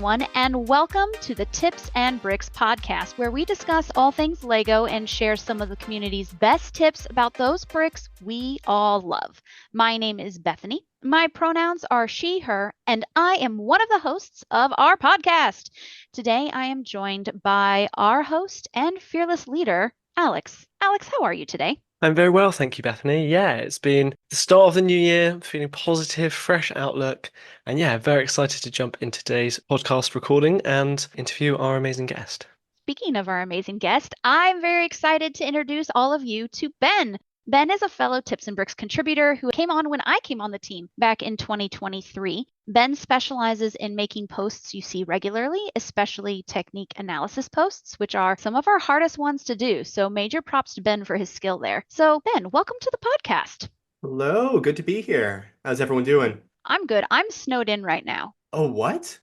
everyone, and welcome to the Tips and Bricks podcast, where we discuss all things Lego and share some of the community's best tips about those bricks we all love. My name is Bethany. My pronouns are she, her, and I am one of the hosts of our podcast. Today, I am joined by our host and fearless leader, Alex. Alex, how are you today? I'm very well, thank you, Bethany. Yeah, it's been the start of the new year, feeling positive, fresh outlook, and yeah, very excited to jump into today's podcast recording and interview our amazing guest. Speaking of our amazing guest, I'm very excited to introduce all of you to Ben. Ben is a fellow Tips and Bricks contributor who came on when I came on the team back in 2023. Ben specializes in making posts you see regularly, especially technique analysis posts, which are some of our hardest ones to do. So major props to Ben for his skill there. So Ben, welcome to the podcast. Hello, good to be here. How's everyone doing? I'm good. I'm snowed in right now. Oh, what?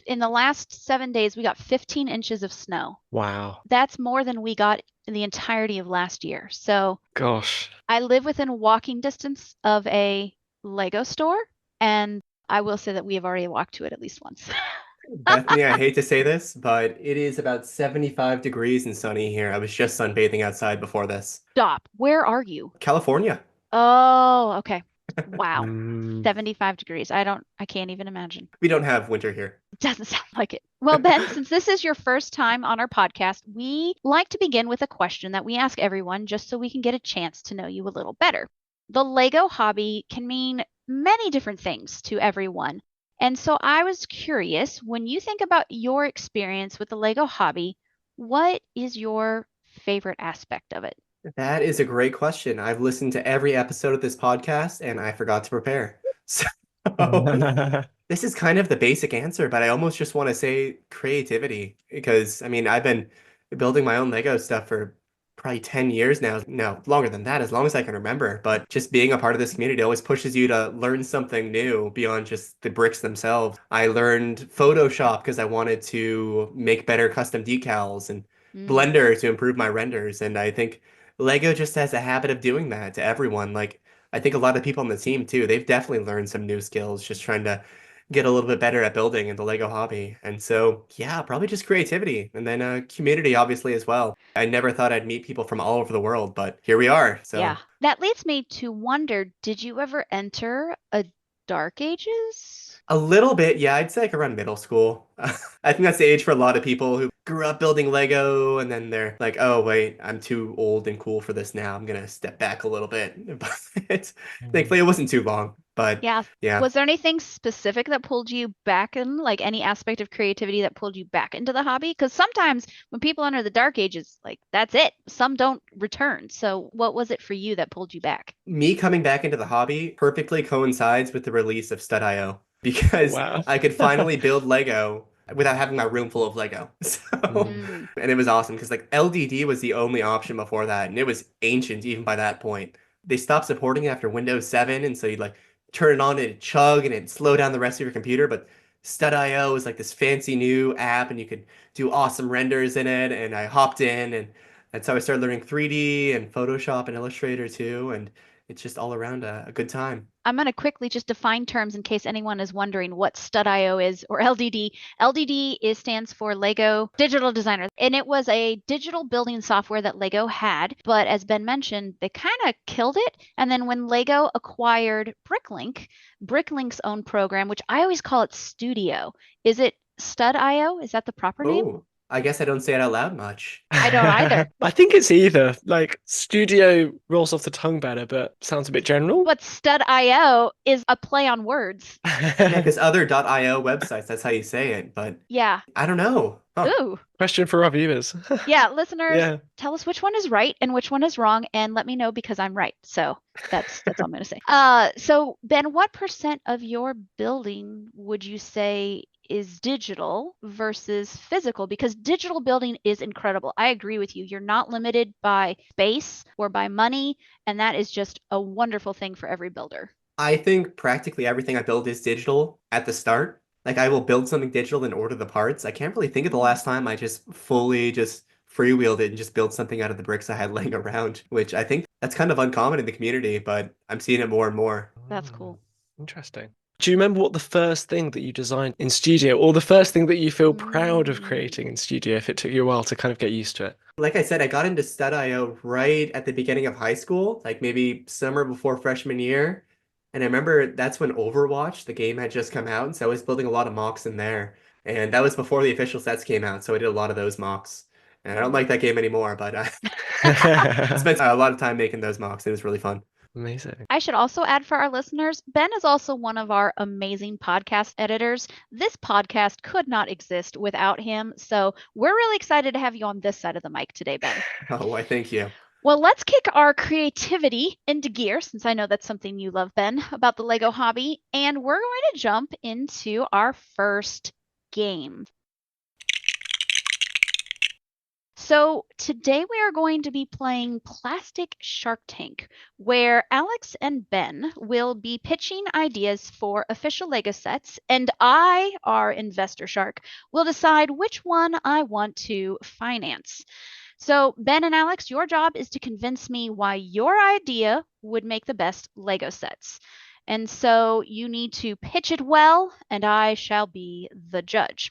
In the last 7 days, we got 15 inches of snow. Wow. That's more than we got in the entirety of last year. So Gosh. I live within walking distance of a Lego store, and I will say that we have already walked to it at least once. Bethany, I hate to say this, but it is about 75 degrees and sunny here. I was just sunbathing outside before this. Stop. Where are you? California. Oh, okay. Wow. Mm. 75 degrees. I can't even imagine. We don't have winter here. Doesn't sound like it. Well, Ben, since this is your first time on our podcast, we like to begin with a question that we ask everyone just so we can get a chance to know you a little better. The Lego hobby can mean many different things to everyone. And so I was curious, when you think about your experience with the Lego hobby, what is your favorite aspect of it? That is a great question. I've listened to every episode of this podcast and I forgot to prepare. So this is kind of the basic answer, but I almost just want to say creativity because I've been building my own Lego stuff for probably 10 years now. No, longer than that, as long as I can remember. But just being a part of this community always pushes you to learn something new beyond just the bricks themselves. I learned Photoshop because I wanted to make better custom decals and Blender to improve my renders. And I think Lego just has a habit of doing that to everyone. Like, I think a lot of people on the team too, they've definitely learned some new skills just trying to get a little bit better at building in the Lego hobby. And so, yeah, probably just creativity and then community, obviously, as well. I never thought I'd meet people from all over the world, but here we are. So, Yeah. That leads me to wonder, did you ever enter a Dark Ages? a little bit, yeah, I'd say like around middle school. I think that's the age for a lot of people who grew up building Lego and then they're like, oh, wait, I'm too old and cool for this now. I'm gonna step back a little bit. But thankfully, it wasn't too long. But Yeah. yeah. Was there anything specific that pulled you back in, like any aspect of creativity that pulled you back into the hobby? Because sometimes when people enter the Dark Ages, like that's it. Some don't return. So what was it for you that pulled you back? Me coming back into the hobby perfectly coincides with the release of Stud.io because Wow. I could finally build Lego without having my room full of Lego. So, Mm. and it was awesome because like LDD was the only option before that, and it was ancient even by that point. They stopped supporting it after Windows 7, and so you'd like turn it on and it'd chug and it'd slow down the rest of your computer. But Stud.io is like this fancy new app, and you could do awesome renders in it. And I hopped in, and that's how I started learning 3D and Photoshop and Illustrator too. And it's just all around a good time. I'm going to quickly just define terms in case anyone is wondering what Stud.io is or LDD. Stands for Lego Digital Designer, and it was a digital building software that Lego had. But as Ben mentioned, they kind of killed it. And then when Lego acquired Bricklink, Bricklink's own program, which I always call it Studio, is it Stud.io? Is that the proper name? Oh, I guess I don't say it out loud much. I don't either. I think it's either. Like, studio rolls off the tongue better, but sounds a bit general. But Stud.io is a play on words. Yeah, because other .io websites, that's how you say it. But Yeah. I don't know. Huh. Ooh. Question for our viewers. Yeah, listeners, Yeah. tell us which one is right and which one is wrong, and let me know because I'm right. So that's all I'm going to say. So Ben, what % of your building would you say is digital versus physical? Because digital building is incredible. I agree with you. You're not limited by space or by money, and that is just a wonderful thing for every builder. I think practically everything I build is digital at the start. Like I will build something digital and order the parts. I can't really think of the last time I just fully just freewheeled it and just built something out of the bricks I had laying around, which I think that's kind of uncommon in the community, but I'm seeing it more and more. That's cool. Interesting. Do you remember what the first thing that you designed in studio, or the first thing that you feel proud of creating Mm. in studio, if it took you a while to kind of get used to it? Like I said, I got into Stud.io right at the beginning of high school, like maybe summer before freshman year. And I remember that's when Overwatch, the game, had just come out. And so I was building a lot of mocks in there. And that was before the official sets came out. So I did a lot of those mocks. And I don't like that game anymore, but I spent a lot of time making those mocks. It was really fun. Amazing. I should also add for our listeners, Ben is also one of our amazing podcast editors. This podcast could not exist without him. So we're really excited to have you on this side of the mic today, Ben. Oh, why, thank you. Well, let's kick our creativity into gear, since I know that's something you love, Ben, about the Lego hobby. And we're going to jump into our first game. So today we are going to be playing Plastic Shark Tank, where Alex and Ben will be pitching ideas for official Lego sets, and I, our investor shark, will decide which one I want to finance. So, Ben and Alex, your job is to convince me why your idea would make the best Lego sets. And so you need to pitch it well, and I shall be the judge.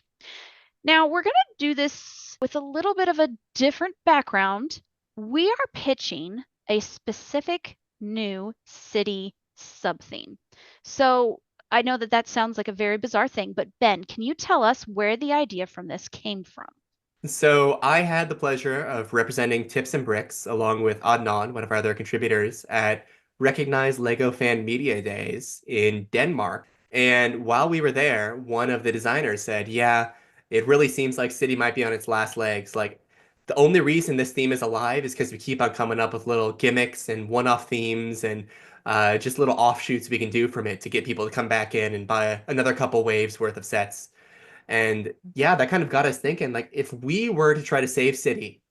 Now, we're going to do this with a little bit of a different background. We are pitching a specific new city subtheme. So, I know that that sounds like a very bizarre thing, but Ben, can you tell us where the idea from this came from? So I had the pleasure of representing Tips and Bricks along with Adnan, one of our other contributors, at recognized Lego Fan Media Days in Denmark. And while we were there, one of the designers said, "Yeah, it really seems like City might be on its last legs. Like the only reason this theme is alive is because we keep on coming up with little gimmicks and one-off themes and just little offshoots we can do from it to get people to come back in and buy another couple waves worth of sets." And yeah, that kind of got us thinking, like, if we were to try to save City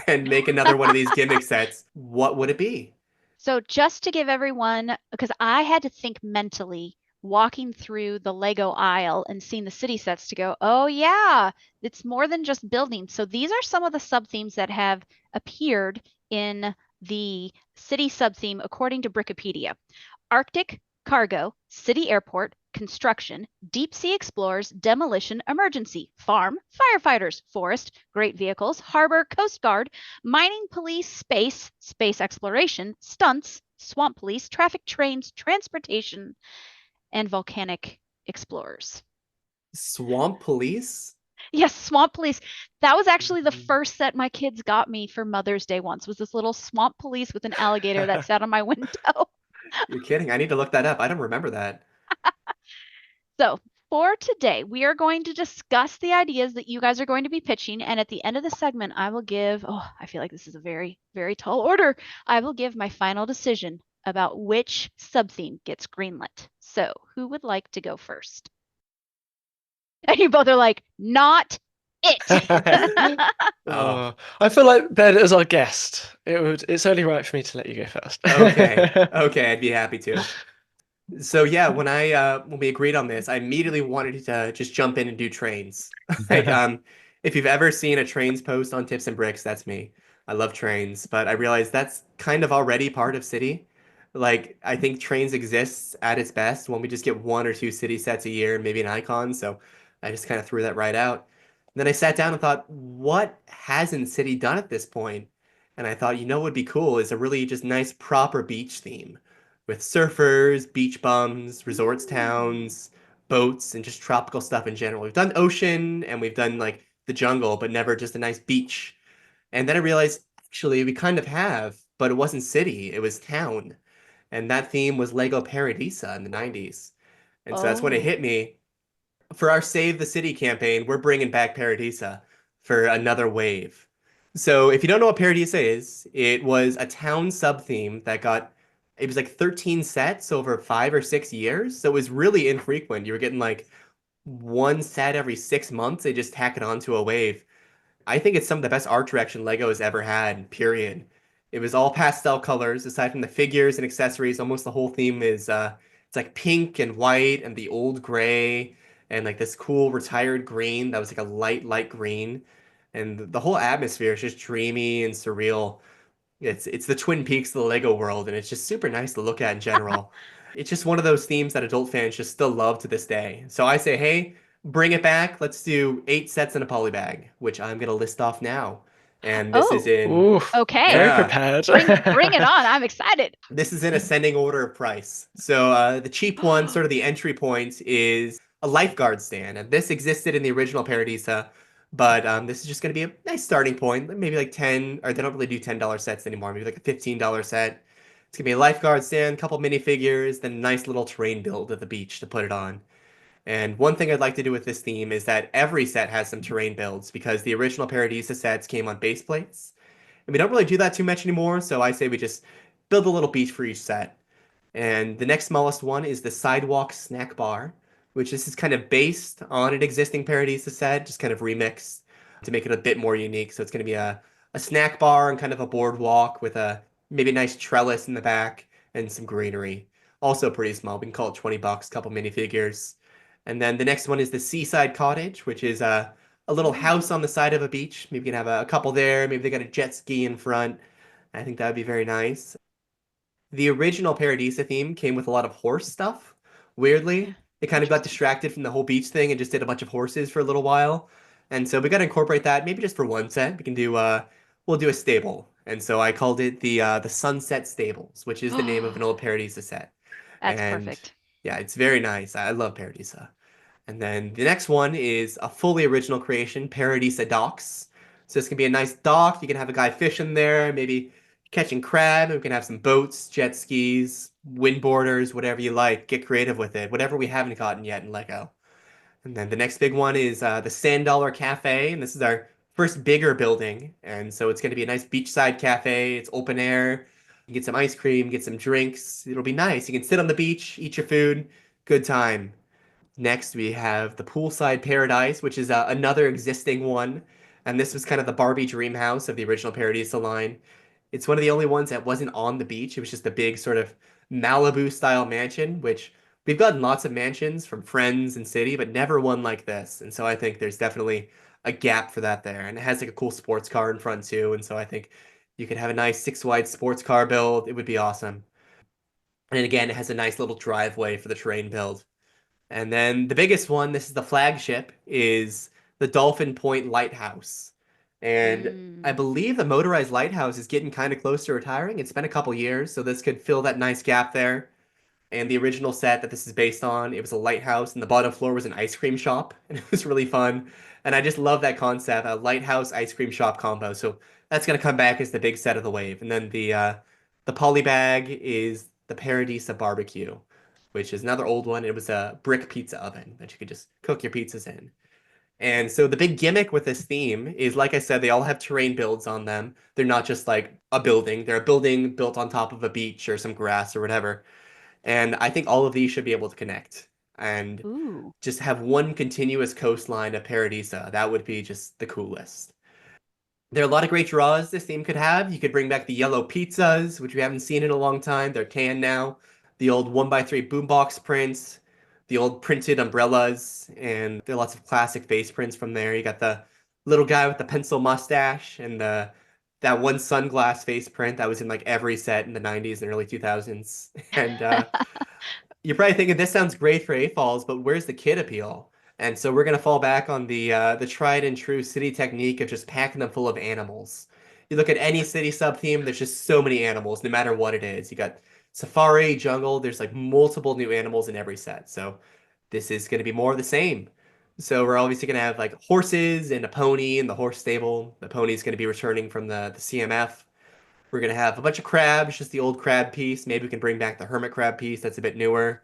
and make another one of these gimmick sets, what would it be? So, just to give everyone, because I had to think mentally walking through the Lego aisle and seeing the city sets to go, oh, yeah, it's more than just buildings. So, these are some of the sub themes that have appeared in the city sub theme according to Brickopedia. Arctic, cargo, city airport, construction, deep sea explorers, demolition, emergency, farm, firefighters, forest, great vehicles, harbor, coast guard, mining police, space exploration, stunts, swamp police, traffic trains, transportation, and volcanic explorers. Swamp Police? Yes, swamp police. That was actually the first set my kids got me for Mother's Day once, was this little swamp police with an alligator that sat on my window. You're kidding. I need to look that up. I don't remember that. So, for today, we are going to discuss the ideas that you guys are going to be pitching. And at the end of the segment, I will give, oh, I feel like this is a very, very tall order. I will give my final decision about which subtheme gets greenlit. So, who would like to go first? And you both are like, not it. Oh, I feel like Ben, as our guest, it's only right for me to let you go first. okay. Okay, I'd be happy to. So yeah, when we agreed on this, I immediately wanted to just jump in and do trains. Like if you've ever seen a trains post on Tips and Bricks, that's me. I love trains, but I realized that's kind of already part of City. Like I think trains exists at its best when we just get one or two city sets a year and maybe an icon. So I just kind of threw that right out. And then I sat down and thought, what hasn't City done at this point? And I thought, what would be cool is a really just nice proper beach theme with surfers, beach bums, resorts towns, boats, and just tropical stuff in general. We've done ocean and we've done like the jungle, but never just a nice beach. And then I realized actually we kind of have, but it wasn't city, it was town. And that theme was Lego Paradisa in the 90s. And so that's when it Oh, hit me. For our Save the City campaign, we're bringing back Paradisa for another wave. So if you don't know what Paradisa is, it was a town sub-theme that got, it was like 13 sets over 5 or 6 years. So it was really infrequent. You were getting like one set every 6 months. They just tack it onto a wave. I think it's some of the best art direction Lego has ever had, period. It was all pastel colors, aside from the figures and accessories. Almost the whole theme is it's like pink and white and the old gray and like this cool retired green that was like a light green. And the whole atmosphere is just dreamy and surreal. It's the Twin Peaks of the Lego world, and it's just super nice to look at in general. It's just one of those themes that adult fans just still love to this day. So I say, hey, bring it back. Let's do 8 sets in a poly bag, which I'm gonna list off now. And this is Oh, in, Ooh, very okay. yeah, prepared. Bring it on. I'm excited. this is in ascending order of price. So the cheap one, sort of the entry point, is a lifeguard stand. And this existed in the original Paradisa, but this is just going to be a nice starting point. Maybe like 10, or they don't really do $10 sets anymore. Maybe like a $15 set. It's going to be a lifeguard stand, a couple minifigures, then a nice little terrain build at the beach to put it on. And one thing I'd like to do with this theme is that every set has some terrain builds because the original Paradisa sets came on base plates. And we don't really do that too much anymore, so I say we just build a little beach for each set. And the next smallest one is the Sidewalk Snack Bar, which this is kind of based on an existing Paradisa set, just kind of remixed to make it a bit more unique. So it's going to be a snack bar and kind of a boardwalk with a maybe a nice trellis in the back and some greenery. Also pretty small. We can call it 20 bucks, couple minifigures. And then the next one is the Seaside Cottage, which is a little house Ooh. on the side of a beach. Maybe you can have a couple there. Maybe they got a jet ski in front. I think that would be very nice. The original Paradisa theme came with a lot of horse stuff. Yeah. Weirdly, it kind of got Interesting. distracted from the whole beach thing and just did a bunch of horses for a little while. And so we got to incorporate that maybe just for one set. We can do we'll do a stable. And so I called it the Sunset Stables, which is the name of an old Paradisa set. That's And perfect. yeah, it's very nice. I love Paradisa. And then the next one is a fully original creation, Paradisa Docks. So this can be a nice dock. You can have a guy fishing there, maybe catching crab. We can have some boats, jet skis, windboarders, whatever you like. Get creative with it. Whatever we haven't gotten yet in Lego. And then the next big one is the Sand Dollar Cafe, and this is our first bigger building. And so it's going to be a nice beachside cafe. It's open air. You can get some ice cream, get some drinks. It'll be nice. You can sit on the beach, eat your food. Good time. Next, we have the Poolside Paradise, which is another existing one. And this was kind of the Barbie dream house of the original Paradisa line. It's one of the only ones that wasn't on the beach. It was just a big sort of Malibu style mansion, which we've gotten lots of mansions from Friends and City, but never one like this. And so I think there's definitely a gap for that there. And it has like a cool sports car in front too. And so I think you could have a nice 6 wide sports car build. It would be awesome. And again, it has a nice little driveway for the terrain build. And then the biggest one, this is the flagship, is the Dolphin Point Lighthouse. And I Mm. believe the motorized lighthouse is getting kind of close to retiring. It's been a couple years, so this could fill that nice gap there. And the original set that this is based on, it was a lighthouse, and the bottom floor was an ice cream shop, and it was really fun. And I just love that concept, a lighthouse ice cream shop combo. So that's gonna come back as the big set of the wave. And then the poly bag is the Paradisa barbecue, which is another old one. It was a brick pizza oven that you could just cook your pizzas in. And so the big gimmick with this theme is, like I said, they all have terrain builds on them. They're not just like a building. They're a building built on top of a beach or some grass or whatever. And I think all of these should be able to connect and Ooh. just have one continuous coastline of Paradisa. That would be just the coolest. There are a lot of great draws this theme could have. You could bring back the yellow pizzas, which we haven't seen in a long time. They're canned now. The old 1x3 boombox prints, the old printed umbrellas, and there are lots of classic face prints from there. You got the little guy with the pencil mustache and the that one sunglass face print that was in like every set in the 90s and early 2000s. And you're probably thinking this sounds great for A-Falls, but where's the kid appeal? And so we're gonna fall back on the tried and true city technique of just packing them full of animals. You look at any city sub theme, there's just so many animals, no matter what it is. You got safari, jungle, there's like multiple new animals in every set. So this is gonna be more of the same. So we're obviously gonna have like horses and a pony in the horse stable. The pony's gonna be returning from the CMF. We're gonna have a bunch of crabs, just the old crab piece. Maybe we can bring back the hermit crab piece that's a bit newer.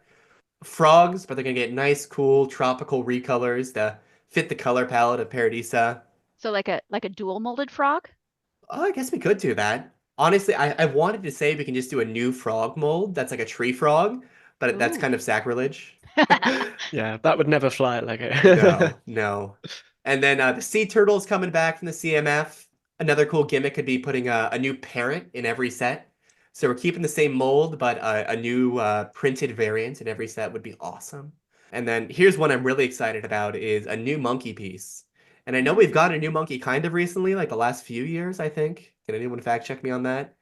Frogs, but they're gonna get nice, cool, tropical recolors to fit the color palette of Paradisa. So like a dual molded frog? Oh, I guess we could do that. Honestly, I wanted to say we can just do a new frog mold that's like a tree frog, but that's Ooh. kind of sacrilege. Yeah, that would never fly at Lego. No, no. And then the sea turtle's coming back from the CMF. Another cool gimmick could be putting a new parrot in every set. So we're keeping the same mold, but a new printed variant in every set would be awesome. And then here's one I'm really excited about is a new monkey piece. And I know we've got Mm. a new monkey kind of recently, like the last few years, I think. Can anyone fact check me on that?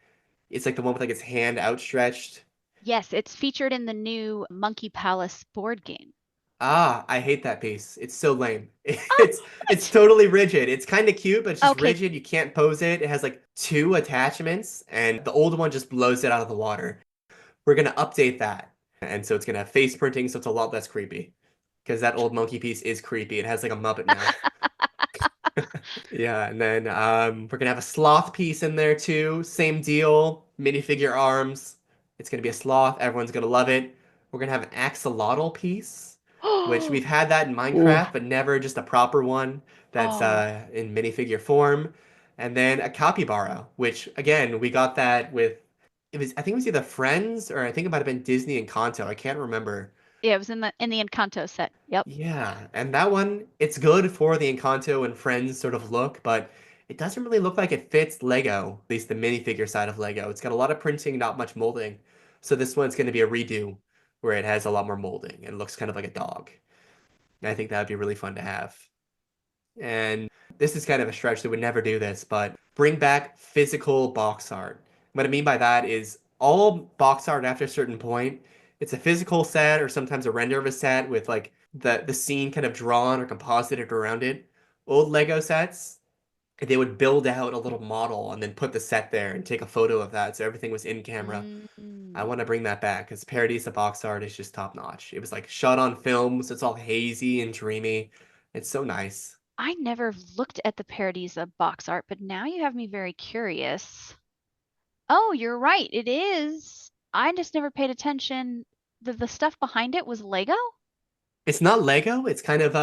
It's like the one with like its hand outstretched. Yes, it's featured in the new Monkey Palace board game. Ah, I hate that piece. It's so lame. Oh, It's what? totally rigid. It's kind of cute, but it's just Okay. rigid. You can't pose it. It has like two attachments, and the old one just blows it out of the water. We're gonna update that. And so it's gonna have face printing, so it's a lot less creepy. Because that old monkey piece is creepy. It has like a Muppet mouth. Yeah, and then we're gonna have a sloth piece in there too. Same deal, minifigure arms. It's gonna be a sloth. Everyone's gonna love it. We're gonna have an axolotl piece, which we've had that in Ooh. Minecraft, but never just a proper one that's Oh, in minifigure form. And then a capybara, which again we got that with I think it was either Friends or I think it might have been Disney and Encanto. I can't remember. yeah, it was in the Encanto set. Yep. Yeah, and that one, it's good for the Encanto and Friends sort of look, but it doesn't really look like it fits Lego, at least the minifigure side of Lego. It's got a lot of printing, not much molding. So this one's going to be a redo where it has a lot more molding and looks kind of like a dog. And I think that would be really fun to have. And this is kind of a stretch that would never do this, but bring back physical box art. What I mean by that is all box art after a certain point, it's a physical set or sometimes a render of a set with like the scene kind of drawn or composited around it. Old Lego sets, they would build out a little model and then put the set there and take a photo of that so everything was in camera. I Mm. want to bring that back because Paradise of box art is just top notch. It was like shot on film, so it's all hazy and dreamy. It's so nice. I never looked at the parodies of box art, but now you have me very curious. Oh, you're right. It is. I just never paid attention. The stuff behind it was Lego? It's not Lego. It's kind of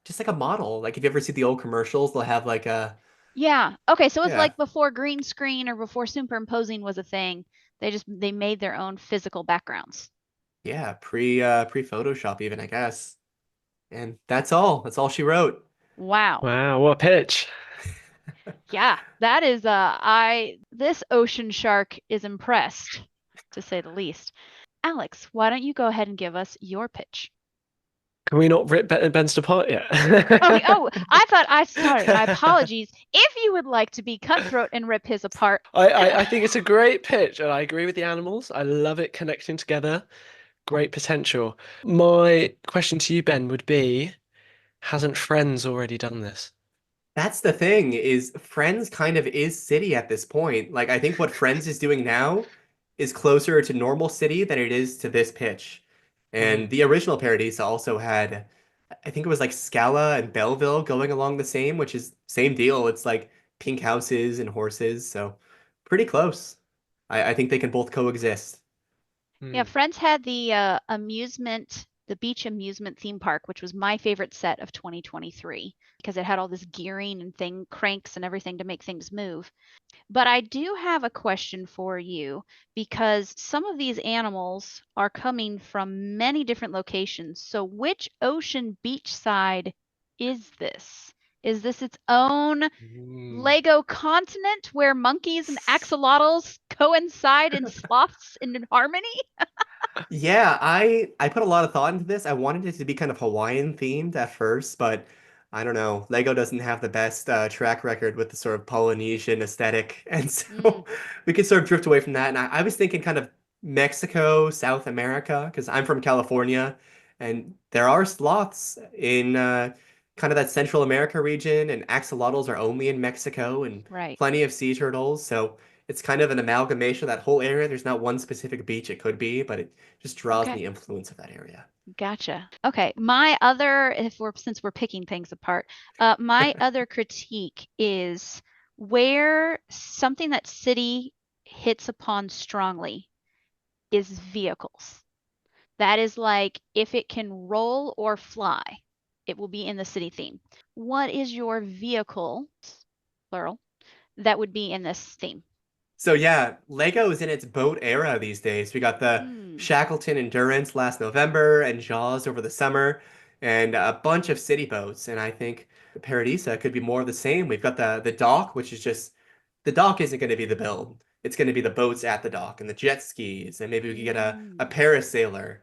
just like a model. Like if you ever see the old commercials, they'll have like a Yeah. Okay, so it's yeah, like before green screen or before superimposing was a thing. They made their own physical backgrounds. yeah, pre Photoshop even, I guess. And that's all. That's all she wrote. Wow. Wow, what a pitch. Yeah, that is I this ocean shark is impressed, to say the least. Alex, why don't you go ahead and give us your pitch? Can we not rip Ben's apart yet? Oh, I thought I sorry, my apologies. If you would like to be cutthroat and rip his apart. I think it's a great pitch, and I agree with the animals. I love it connecting together. Great potential. My question to you, Ben, would be, hasn't Friends already done this? That's the thing is Friends kind of is City at this point. Like I think what Friends is doing now is closer to normal City than it is to this pitch. And Mm. the original Paradise also had I think it was like Scala and Belleville going along the same, which is same deal. It's like pink houses and horses, so pretty close. I think they can both coexist. Yeah, Mm. Friends had the beach amusement theme park, which was my favorite set of 2023 because it had all this gearing and thing cranks and everything to make things move. But I do have a question for you because some of these animals are coming from many different locations. So which ocean beach side is this? Is this its own Mm. Lego continent where monkeys and axolotls coincide in sloths in harmony? Yeah, I put a lot of thought into this. I wanted it to be kind of Hawaiian themed at first, but I don't know. Lego doesn't have the best track record with the sort of Polynesian aesthetic, and Mm, so we could sort of drift away from that. And I was thinking kind of Mexico, South America, because I'm from California, and there are sloths in kind of that Central America region, and axolotls are only in Mexico, and right. plenty of sea turtles. So it's kind of an amalgamation of that whole area. There's not one specific beach it could be, but it just draws on Okay. the influence of that area. Gotcha. Okay. My other, if we're since we're picking things apart, my other critique is where something that city hits upon strongly is vehicles. That is like if it can roll or fly, it will be in the city theme. What is your vehicle, plural, that would be in this theme? So yeah, Lego is in its boat era these days. We got the Hmm. Shackleton Endurance last November and Jaws over the summer and a bunch of city boats. And I think Paradisa could be more of the same. We've got the dock, which is just the dock isn't going to be the build. It's going to be the boats at the dock and the jet skis. And maybe we could get a Mm. parasailer.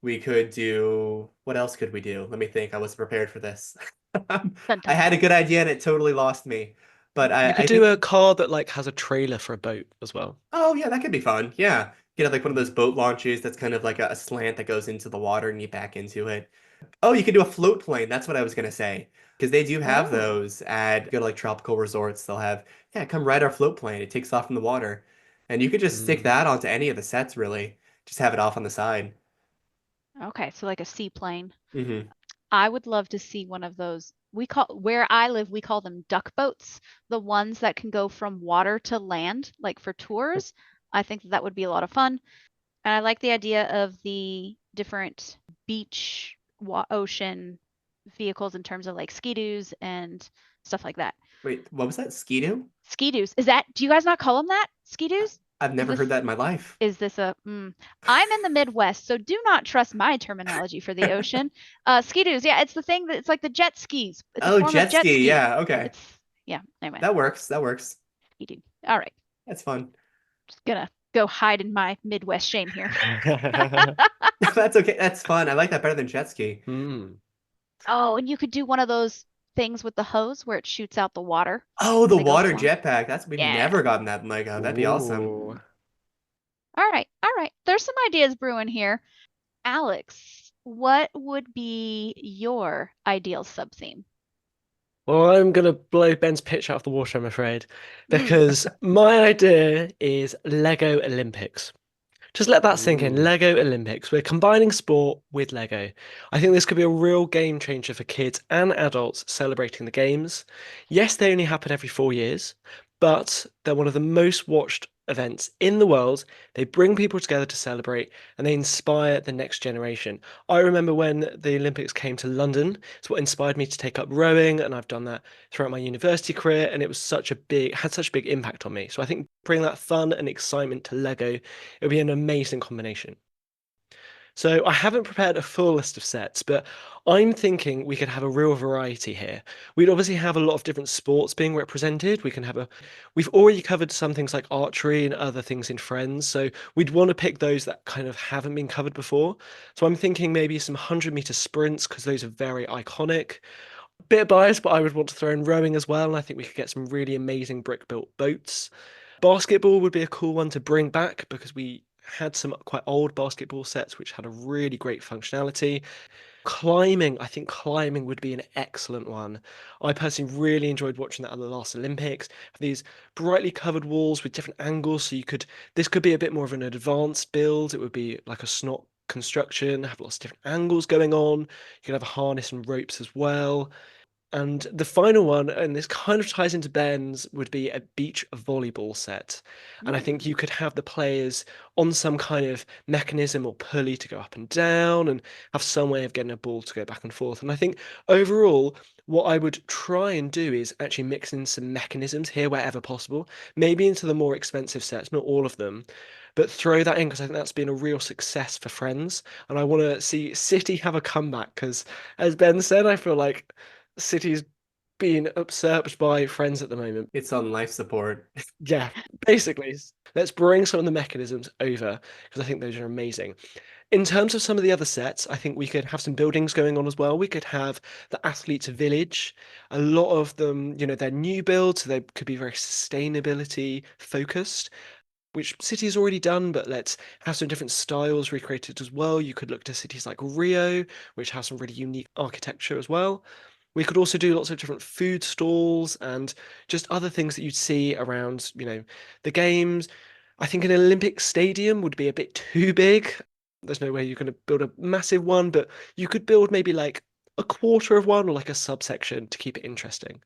We could do what else could we do? Let me think. I wasn't prepared for this. Dun I dun had a dun. good idea and it totally lost me. But You I could do think a car that like has a trailer for a boat as well. oh yeah, that could be fun. Yeah. You know, like one of those boat launches that's kind of like a slant that goes into the water and you back into it. Oh, you could do a float plane. That's what I was gonna say. Because they do have Oh, those at go to like tropical resorts. They'll have, yeah, come ride our float plane. It takes off from the water. And you could just stick Mm. that onto any of the sets, really. Just have it off on the side. okay. So like a seaplane. Hmm. I would love to see one of those. Where I live, we call them duck boats, the ones that can go from water to land, like for tours. I think that would be a lot of fun. And I like the idea of the different beach, ocean vehicles in terms of like ski-doos and stuff like that. Wait, what was that? Ski-Doo? Ski-doos. Is that, do you guys not call them that? Ski-doos? I've Is never heard this that in my life. is this a I'm in the Midwest, so do not trust my terminology for the ocean. Ski-doos, yeah, it's the thing that it's like the jet skis. It's a Oh, form of jet jet ski. ski. Yeah, okay. It's yeah, anyway, That works. That works. ski-doo. All right. That's fun. Just gonna go hide in my Midwest shame here. That's okay. That's fun. I like that better than jet ski. Mm. Oh, and you could do one of those things with the hose where it shoots out the water Oh, and the they go water flying. jetpack. We've Yeah. never gotten that in Lego. That'd be awesome. Ooh. All right. All right. There's some ideas brewing here. Alex, what would be your ideal sub-theme? Well, I'm going to blow Ben's pitch out of the water, I'm afraid, Mm. because my idea is Lego Olympics. Just let that sink in. Ooh. Lego Olympics. We're combining sport with Lego. I think this could be a real game changer for kids and adults celebrating the games. Yes, they only happen every 4 years, but they're one of the most watched events in the world. They bring people together to celebrate and they inspire the next generation. I remember when the Olympics came to London, it's what inspired me to take up rowing, and I've done that throughout my university career, and it was had such a big impact on me. So I think bring that fun and excitement to Lego, it'll be an amazing combination. So I haven't prepared a full list of sets, but I'm thinking we could have a real variety here. We'd obviously have a lot of different sports being represented. We've already covered some things like archery and other things in Friends, so we'd want to pick those that kind of haven't been covered before. So I'm thinking maybe some 100-meter sprints because those are very iconic. Bit biased, but I would want to throw in rowing as well, and I think we could get some really amazing brick-built boats. Basketball would be a cool one to bring back because we had some quite old basketball sets which had a really great functionality. Climbing, I think climbing would be an excellent one. I personally really enjoyed watching that at the last Olympics. These brightly covered walls with different angles, so this could be a bit more of an advanced build. It would be like a snot construction, have lots of different angles going on. You could have a harness and ropes as well. And the final one, and this kind of ties into Ben's, would be a beach volleyball set. And I think you Mm. could have the players on some kind of mechanism or pulley to go up and down and have some way of getting a ball to go back and forth. And I think overall, what I would try and do is actually mix in some mechanisms here wherever possible, maybe into the more expensive sets, not all of them, but throw that in because I think that's been a real success for Friends. And I want to see City have a comeback because, as Ben said, I feel like City's being usurped by Friends at the moment. It's on life support. Yeah, basically. Let's bring some of the mechanisms over because I think those are amazing. In terms of some of the other sets, I think we could have some buildings going on as well. We could have the athletes village. A lot of them, they're new builds, so they could be very sustainability focused, which City's already done, but let's have some different styles recreated as well. You could look to cities like Rio, which have some really unique architecture as well. We could also do lots of different food stalls and just other things that you'd see around, the games. I think an Olympic stadium would be a bit too big. There's no way you're going to build a massive one, but you could build maybe like a quarter of one or like a subsection to keep it interesting.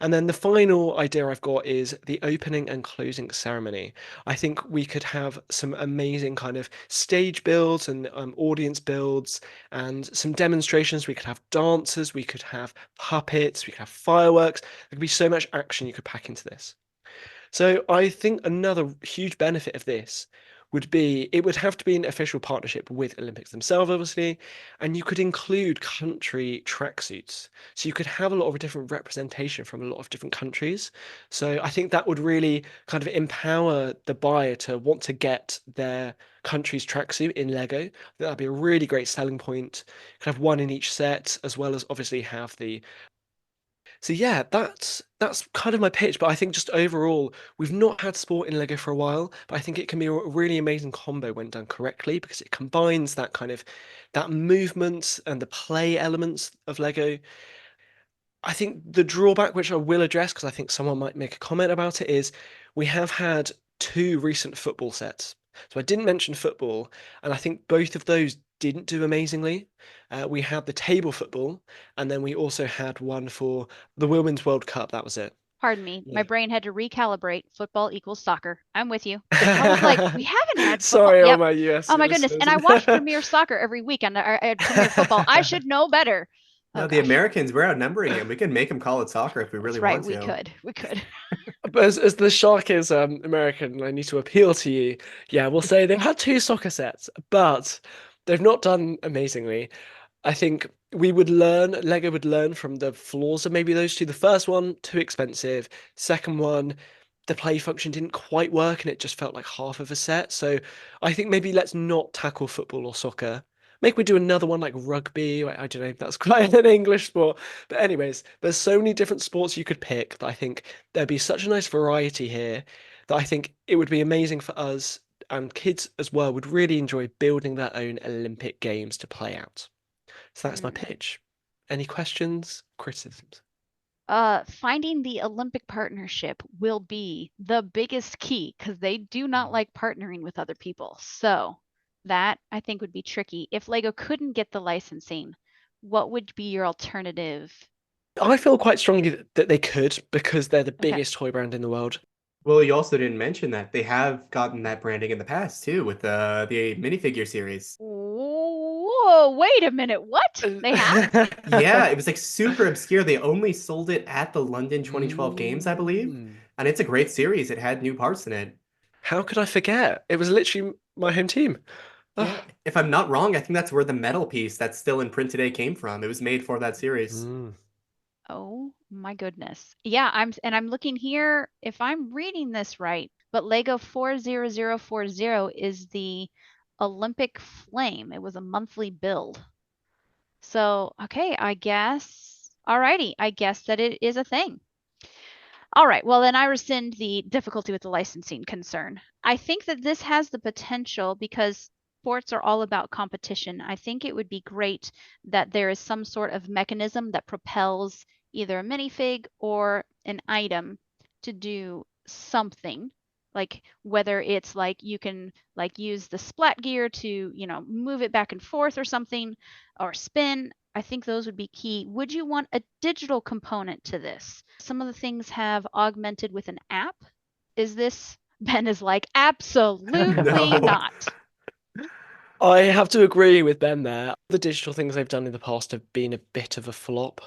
And then the final idea I've got is the opening and closing ceremony. I think we could have some amazing kind of stage builds and audience builds and some demonstrations. We could have dancers, we could have puppets, we could have fireworks. There could be so much action you could pack into this. So I think another huge benefit of this would be it would have to be an official partnership with Olympics themselves, obviously, and you could include country tracksuits. So you could have a lot of different representation from a lot of different countries. So I think that would really kind of empower the buyer to want to get their country's tracksuit in Lego. That'd be a really great selling point. You could have one in each set, as well as obviously have the So yeah, that's kind of my pitch. But I think just overall, we've not had sport in Lego for a while, but I think it can be a really amazing combo when done correctly because it combines that kind of that movement and the play elements of Lego. I think the drawback, which I will address because I think someone might make a comment about it, is we have had two recent football sets. So I didn't mention football, and I think both of those didn't do amazingly. We had the table football, and then we also had one for the Women's World Cup. That was it. Pardon me, my Yeah. brain had to recalibrate. Football equals soccer. I'm with you. I was like, we haven't had football. Sorry, all Yep. my US Oh my goodness. listeners. And I watch Premier Soccer every weekend, or Premier Football. I should know better. No, Oh the gosh. Americans, we're outnumbering them. We can make them call it soccer if we really That's right. want We to. could. We could. But as the Shark is American, I need to appeal to you. Yeah, we'll say they've had two soccer sets, but they've not done amazingly. I think Lego would learn from the flaws of maybe those two. The first one, too expensive. Second one, the play function didn't quite work and it just felt like half of a set. So I think maybe let's not tackle football or soccer. Maybe we do another one like rugby. I don't know if that's quite an English sport. But anyways, there's so many different sports you could pick that I think there'd be such a nice variety here that I think it would be amazing for us and kids as well would really enjoy building their own Olympic games to play out. So that's my Hmm. pitch. Any questions, criticisms? Finding the Olympic partnership will be the biggest key because they do not like partnering with other people. So that I think would be tricky. If Lego couldn't get the licensing, what would be your alternative? I feel quite strongly that they could because they're the Okay. biggest toy brand in the world. Well, you also didn't mention that they have gotten that branding in the past too with the minifigure series. Whoa, wait a minute. What? They have? Yeah, it was like super obscure. They only sold it at the London 2012 games, I believe. Mm. And it's a great series. It had new parts in it. How could I forget? It was literally my home team. Yeah, Ah. if I'm not wrong, I think that's where the metal piece that's still in print today came from. It was made for that series. Mm. Oh my goodness. Yeah, I'm looking here if I'm reading this right, but Lego 40040 is the Olympic Flame. It was a monthly build. So, okay, I guess. Alrighty, I guess that it is a thing. All right, well, then I rescind the difficulty with the licensing concern. I think that this has the potential because sports are all about competition. I think it would be great that there is some sort of mechanism that propels either a minifig or an item to do something. Like whether it's like you can like use the splat gear to, move it back and forth or something, or spin. I think those would be key. Would you want a digital component to this? Some of the things have augmented with an app. Is this? Ben is like, absolutely No. not. I have to agree with Ben there. The digital things they've done in the past have been a bit of a flop.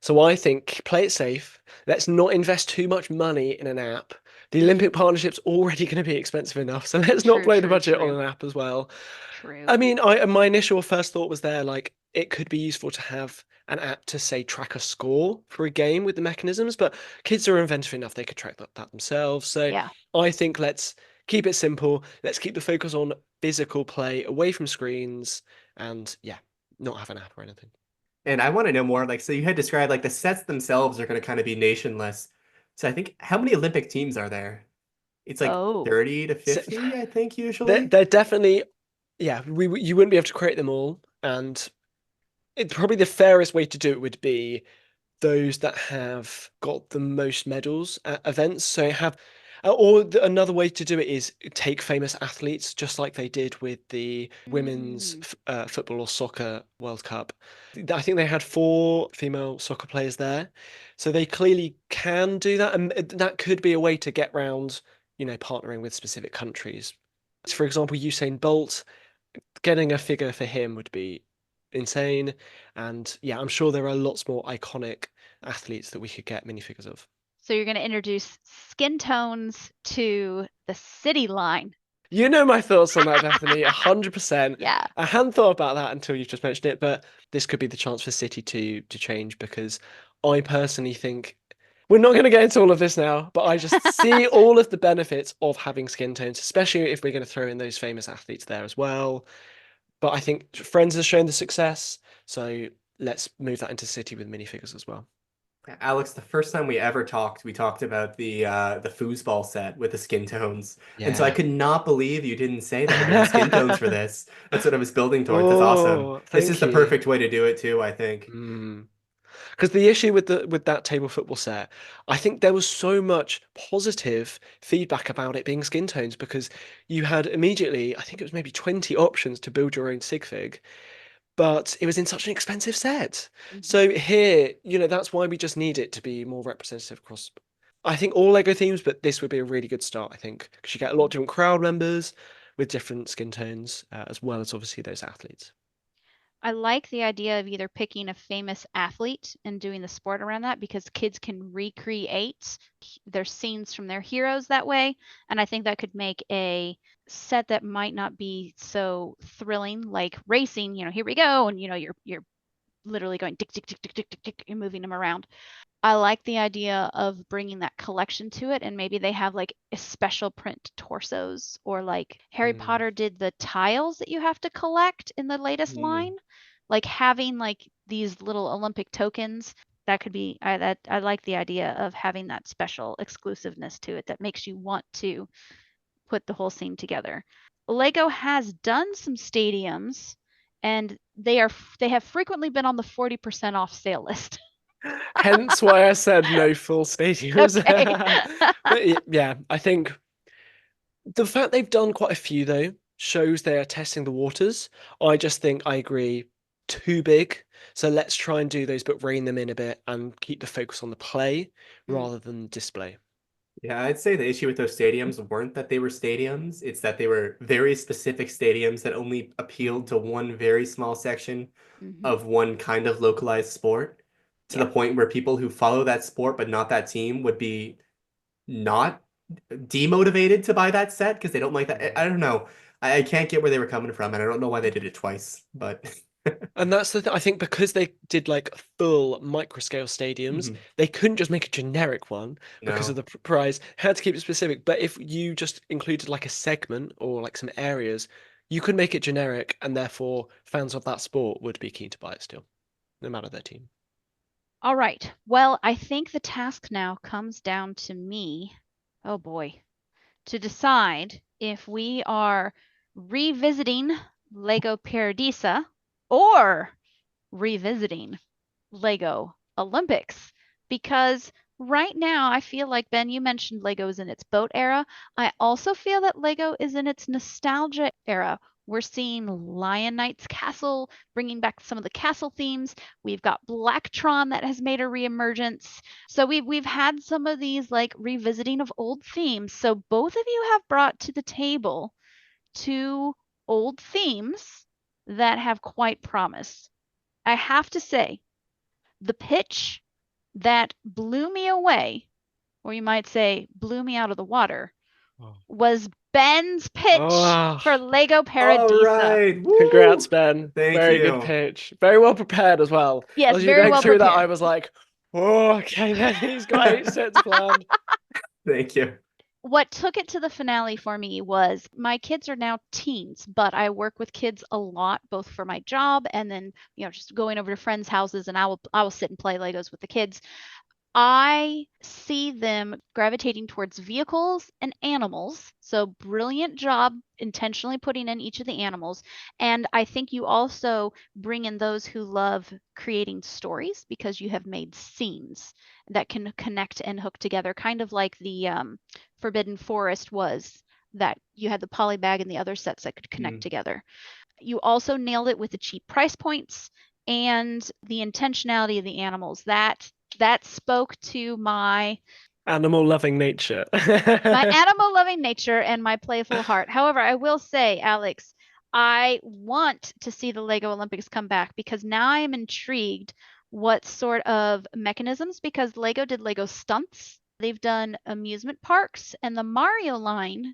So I think play it safe. Let's not invest too much money in an app. The Olympic Mm, partnership's already going to be expensive enough, so let's not true, blow the true, budget on true, an app as well. true. I mean, my initial first thought was there, like it could be useful to have an app to say track a score for a game with the mechanisms, but kids are inventive enough they could track that themselves. So Yeah. I think let's keep it simple. Let's keep the focus on physical play away from screens, and yeah, not have an app or anything. And I want to know more. Like, so you had described like the sets themselves are going to kind of be nationless. So I think how many Olympic teams are there? It's like Oh, 30 to So, 50, I think, they're, usually. they're definitely, yeah, you wouldn't be able to create them all, and probably the fairest way to do it would be those that have got the most medals at events. So have, another way to do it is take famous athletes, just like they did with the women's mm, football or soccer World Cup. I think they had four female soccer players there, so they clearly can do that, and that could be a way to get round, partnering with specific countries. For example, Usain Bolt, getting a figure for him would be insane. And yeah, I'm sure there are lots more iconic athletes that we could get minifigures of. so you're going to introduce skin tones to the city line. You know my thoughts on that, Bethany, 100%. Yeah. I hadn't thought about that until you've just mentioned it, but this could be the chance for City to change because I personally think we're not going to get into all of this now, but I just see all of the benefits of having skin tones, especially if we're going to throw in those famous athletes there as well. But I think Friends has shown the success, so let's move that into City with minifigures as well. Alex, the first time we ever talked, we talked about the foosball set with the skin tones. And so I Yeah. could not believe you didn't say that we're doing skin tones for this. That's what I was building towards. That's awesome. Oh, This is thank the you. perfect way to do it too, I think. Because the issue with the with that table football set, I think there was so much positive feedback about it being skin tones because you had immediately, I think it was maybe 20 options to build your own sig fig, but it was in such an expensive set. Mhm. So here, that's why we just need it to be more representative across, I think, all Lego themes, but this would be a really good start, I think, because you get a lot of different crowd members with different skin tones, as well as obviously those athletes. I like the idea of either picking a famous athlete and doing the sport around that because kids can recreate their scenes from their heroes that way. And I think that could make a set that might not be so thrilling, like racing, here we go. And you're literally going tick, tick, tick, tick, tick, tick, tick, and moving them around. I like the idea of bringing that collection to it, and maybe they have like a special print torsos, or like Harry Mm, Potter did the tiles that you have to collect in the latest Mm. line, like having like these little Olympic tokens. That could be I like the idea of having that special exclusiveness to it that makes you want to put the whole scene together. Lego has done some stadiums, and they have frequently been on the 40% off sale list. Hence why I said no full stadiums. Okay. But yeah, I think the fact they've done quite a few though shows they are testing the waters. I just think I agree too big. So let's try and do those, but rein them in a bit and keep the focus on the play Mm, rather than display. Yeah, I'd say the issue with those stadiums weren't that they were stadiums. It's that they were very specific stadiums that only appealed to one very small section mhm. of one kind of localized sport, to the Yeah. point where people who follow that sport but not that team would be not demotivated to buy that set because they don't like that. I don't know. I can't get where they were coming from, and I don't know why they did it twice, but And that's the thing. I think because they did like full microscale stadiums, Mhm. they couldn't just make a generic one because of No. the price. Had to keep it specific. But if you just included like a segment or like some areas, you could make it generic, and therefore fans of that sport would be keen to buy it still, no matter their team. All right. Well, I think the task now comes down to me. Oh boy. To decide if we are revisiting Lego Paradisa or revisiting Lego Olympics, because right now I feel like, Ben, you mentioned Lego is in its boat era. I also feel that Lego is in its nostalgia era. We're seeing Lion Knight's Castle bringing back some of the castle themes. We've got Blacktron that has made a reemergence. So we've had some of these like revisiting of old themes. So both of you have brought to the table two old themes that have quite promise. I have to say, the pitch that blew me away, or you might say blew me out of the water, Oh, was Ben's pitch oh, for Lego All Paradisa. right. congrats, Woo! Ben. Thank Very good you. pitch. Very well prepared as well. Yes, As you were very going well through that, prepared. I was like, oh, okay, then he's got 8 sets planned. Thank you. What took it to the finale for me was my kids are now teens, but I work with kids a lot, both for my job and then, just going over to friends' houses, and I will sit and play Legos with the kids. I see them gravitating towards vehicles and animals. So, brilliant job intentionally putting in each of the animals. And I think you also bring in those who love creating stories because you have made scenes that can connect and hook together, kind of like the Forbidden Forest was, that you had the polybag and the other sets that could connect Mm. together. You also nailed it with the cheap price points and the intentionality of the animals. That spoke to Animal loving nature. my animal loving nature and my playful heart. However, I will say, Alex, I want to see the Lego Olympics come back because now I am intrigued what sort of mechanisms, because Lego did Lego stunts. They've done amusement parks, and the Mario line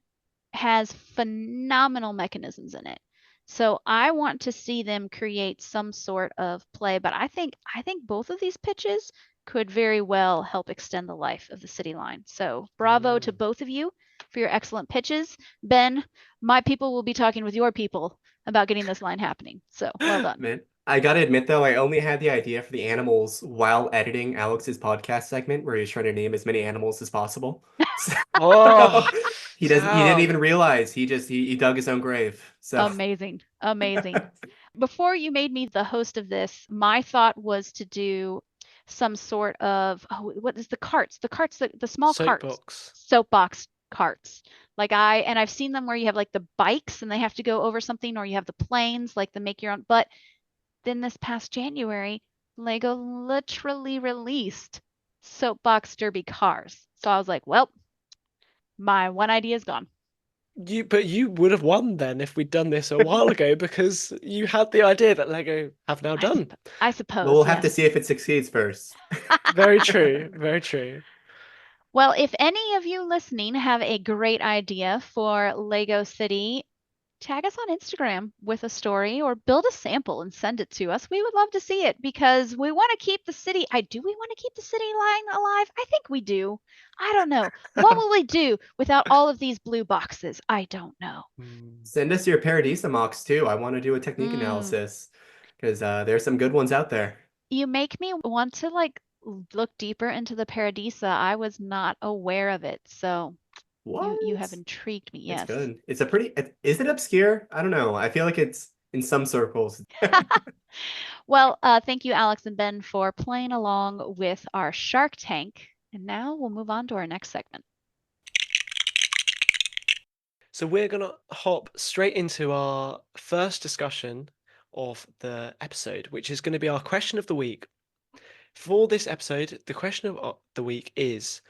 has phenomenal mechanisms in it. So I want to see them create some sort of play, but I think both of these pitches could very well help extend the life of the city line. So bravo to Mm. both of you for your excellent pitches. Ben, my people will be talking with your people about getting this line happening. So well done. Man, I gotta admit though, I only had the idea for the animals while editing Alex's podcast segment where he was trying to name as many animals as possible. So Oh, he didn't even damn. realize. He dug his own grave. So Amazing. Amazing. Before you made me the host of this, my thought was to do some sort of, oh, what is the carts? The carts, the small carts, Soapbox. soapbox carts. And I've seen them where you have like the bikes and they have to go over something, or you have the planes, like the make your own. But then this past January, Lego literally released soapbox derby cars. So I was like, well, my one idea is gone. But you would have won then if we'd done this a while ago because you had the idea that Lego have now I done. suppose, I well, suppose, we'll have to yes. see if it succeeds first. Very true. Very true. Well, if any of you listening have a great idea for Lego City, tag us on Instagram with a story or build a sample and send it to us. We would love to see it because we want to keep the city. Do we want to keep the city line alive? I think we do. I don't know. What will we do without all of these blue boxes? I don't know. Mm. Send us your Paradisa mocks too. I want to do a technique Mm, analysis because there's some good ones out there. you make me want to like look deeper into the Paradisa. I was not aware of it. So you have What? intrigued me. It's Yes. good. It's a pretty, is it obscure? I don't know. I feel like it's in some circles. Well, thank you, Alex and Ben, for playing along with our Shark Tank. And now we'll move on to our next segment. So we're gonna hop straight into our first discussion of the episode, which is going to be our question of the week. For this episode, the question of the week is,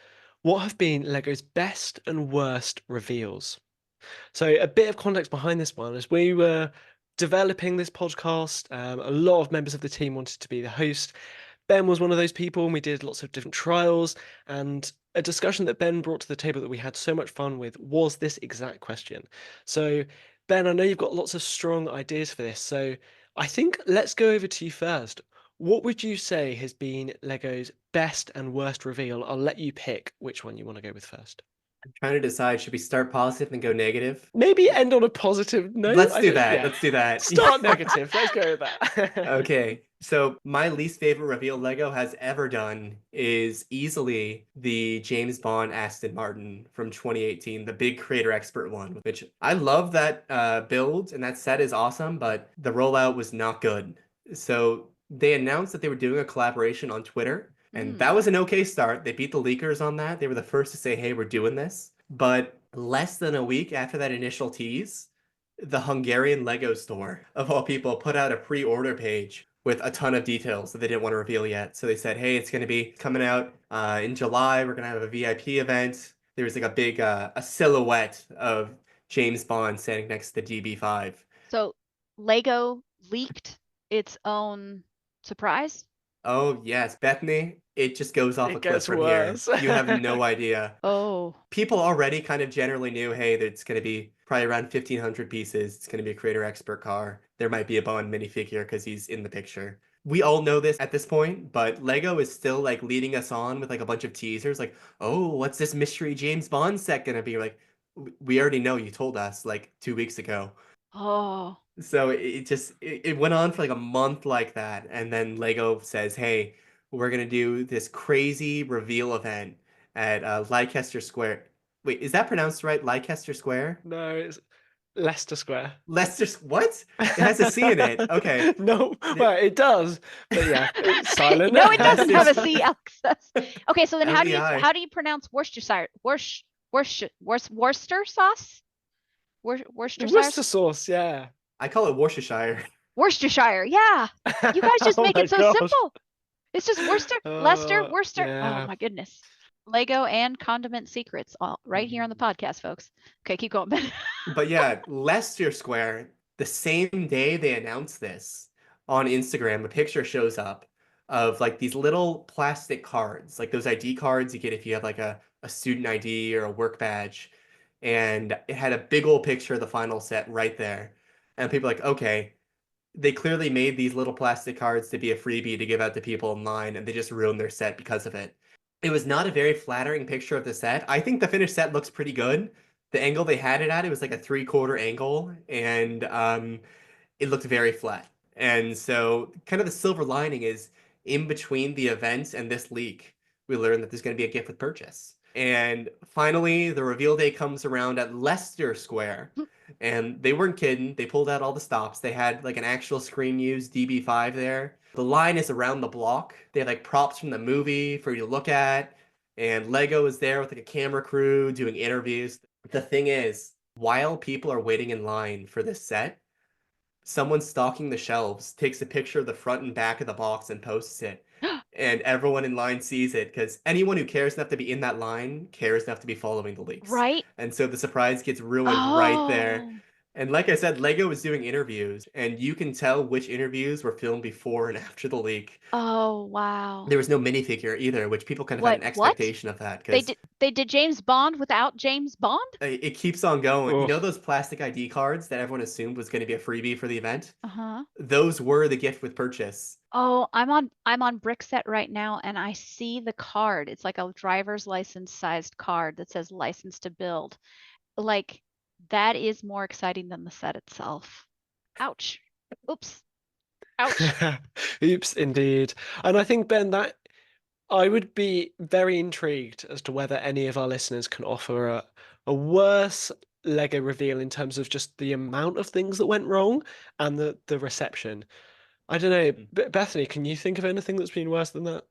what have been Lego's best and worst reveals? So a bit of context behind this one is we were developing this podcast. A lot of members of the team wanted to be the host. Ben was one of those people, and we did lots of different trials. And a discussion that Ben brought to the table that we had so much fun with was this exact question. So, Ben, I know you've got lots of strong ideas for this. So, I think let's go over to you first. What would you say has been Lego's best and worst reveal? I'll let you pick which one you want to go with first. I'm trying to decide, should we start positive and go negative? Maybe end on a positive note. Let's I do don't, that. yeah. Let's do that. Start negative. Let's go with that. Okay, so my least favorite reveal Lego has ever done is easily the James Bond Aston Martin from 2018, the big creator expert one, which I love that build and that set is awesome, but the rollout was not good. So they announced that they were doing a collaboration on Twitter, and that Mm. was an okay start. They beat the leakers on that. They were the first to say, hey, we're doing this. But less than a week after that initial tease, the Hungarian Lego store, of all people, put out a pre-order page with a ton of details that they didn't want to reveal yet. So they said, hey, it's going to be coming out in July. We're going to have a VIP event. There was like a big a silhouette of James Bond standing next to the DB5. So Lego leaked its own surprise. Oh, yes, Bethany, it just goes off a It cliff gets from here. worse. You have no idea. Oh, People already kind of generally knew, hey, that it's going to be probably around 1,500 pieces. It's going to be a creator expert car. There might be a Bond minifigure because he's in the picture. We all know this at this point, but Lego is still like leading us on with like a bunch of teasers, like, oh, what's this mystery James Bond set gonna be? Like, we already know, you told us like 2 weeks ago. oh. So it went on for like a month like that, and then Lego says, "Hey, we're gonna do this crazy reveal event at Leicester Square." Wait, is that pronounced right? Leicester Square? No, it's Leicester Square. Leicester? What? It has a C in it. Okay. No, well, it does, but yeah, it's silent. No, it doesn't have a Leicester C, Alex. Okay, so then LEI. how do you pronounce Worcestershire? Worcester sauce? Worcestershire? Worcester sauce, yeah. I call it Worcestershire. Worcestershire. Yeah. You guys just Oh make my it so gosh. simple. It's just Worcester, Leicester, Worcester. Oh Yeah. my goodness. Lego and condiment secrets all right here on the podcast, folks. Okay, keep going, Ben. But yeah, Leicester Square, the same day they announced this on Instagram, a picture shows up of like these little plastic cards, like those ID cards you get if you have like a student ID or a work badge. And it had a big old picture of the final set right there. And people are like, okay, they clearly made these little plastic cards to be a freebie to give out to people in line, and they just ruined their set because of it. It was not a very flattering picture of the set. I think the finished set looks pretty good. The angle they had it at, it was like a 3/4 angle, and it looked very flat. And so kind of the silver lining is in between the event and this leak, we learned that there's going to be a gift with purchase. And finally, the reveal day comes around at Leicester Square. And they weren't kidding. They pulled out all the stops. They had like an actual screen used DB5 there. The line is around the block. They had like props from the movie for you to look at. And Lego is there with like a camera crew doing interviews. The thing is, while people are waiting in line for this set, someone stocking the shelves takes a picture of the front and back of the box and posts it. And everyone in line sees it because anyone who cares enough to be in that line cares enough to be following the leaks. Right? And so the surprise gets ruined right there. Oh, And like I said, Lego was doing interviews, and you can tell which interviews were filmed before and after the leak. oh, wow. There was no minifigure either, which people kind of had What? an What? expectation of that They because did. They did James Bond without James Bond? it keeps on going. You Oh. know those plastic ID cards that everyone assumed was going to be a freebie for the event? Uh-huh. Those were the gift with purchase. Oh, I'm on Brickset right now and I see the card. It's like a driver's license sized card that says license to build. Like that is more exciting than the set itself. Ouch. Oops. Ouch. Oops, indeed. And I think, Ben, that I would be very intrigued as to whether any of our listeners can offer a worse Lego reveal in terms of just the amount of things that went wrong and the reception. I don't know. Bethany, can you think of anything that's been worse than that?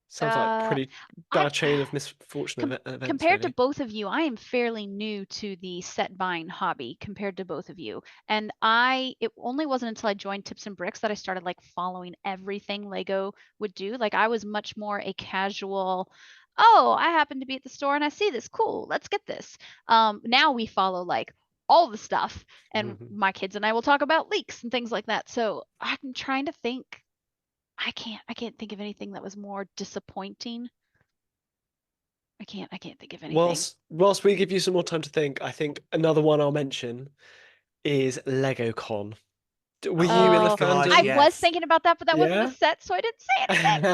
Sounds like Uh, pretty I bad chain of misfortune com events, compared to really. both of you, I am fairly new to the set buying hobby compared to both of you. And it only wasn't until I joined Tips and Bricks that I started like following everything Lego would do. Like I was much more a casual, oh, I happen to be at the store and I see this, cool, let's get this. Now we follow like all the stuff, and Mhm. my kids and I will talk about leaks and things like that. So I'm trying to think. I can't think of anything that was more disappointing. I can't think of anything. Whilst we give you some more time to think, I think another one I'll mention is Lego Con. Were you Oh in the my Oh, gosh, I fandom? was yes. thinking about that, but that wasn't a Yeah. set, so I didn't say anything.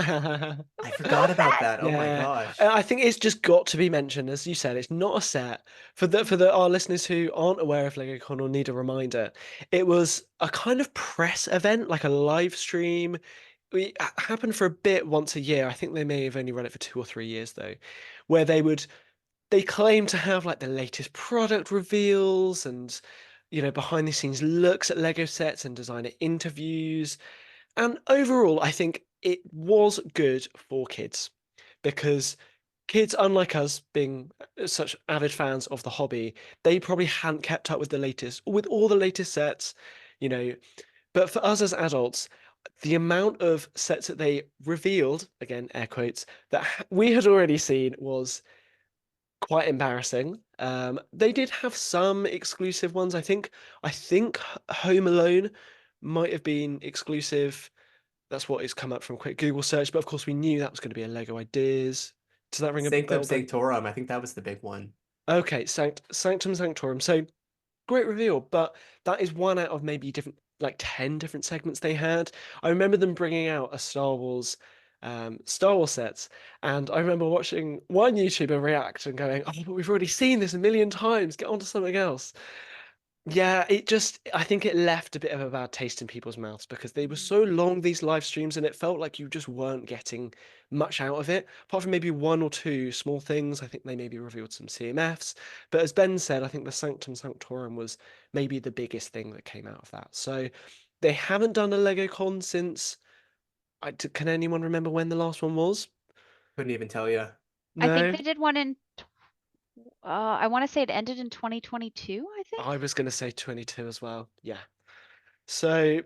It I was so forgot about sad. that. Oh my Yeah, gosh. I think it's just got to be mentioned, as you said. It's not a set for the our listeners who aren't aware of LegoCon or need a reminder. It was a kind of press event, like a live stream. It happened for a bit once a year. I think they may have only run it for 2 or 3 years though, where they claim to have like the latest product reveals and behind the scenes looks at Lego sets and designer interviews. And overall, I think it was good for kids because kids, unlike us, being such avid fans of the hobby, they probably hadn't kept up with with all the latest sets, you know. But for us as adults, the amount of sets that they revealed, again, air quotes, that we had already seen was quite embarrassing. They did have some exclusive ones. I think Home Alone might have been exclusive. That's what has come up from a quick Google search. But of course, we knew that was going to be a Lego Ideas. Does that ring a Sanctum bell, Ben? Sanctorum, I think that was the big one. Okay, Sanctum Sanctorum. So great reveal, but that is one out of maybe different, like 10 different segments they had. I remember them bringing out a Star Wars sets, and I remember watching one YouTuber react and going, "Oh, but we've already seen this a million times. Get on to something else." Yeah, I think it left a bit of a bad taste in people's mouths because they were so long, these live streams, and it felt like you just weren't getting much out of it. Apart from maybe one or two small things, I think they maybe revealed some CMFs. But as Ben said, I think the Sanctum Sanctorum was maybe the biggest thing that came out of that. So they haven't done a Lego Con since, can anyone remember when the last one was? Couldn't even tell you. I think No? they did one in, I want to say it ended in 2022, I I think. was going to say 22 as well. Yeah. So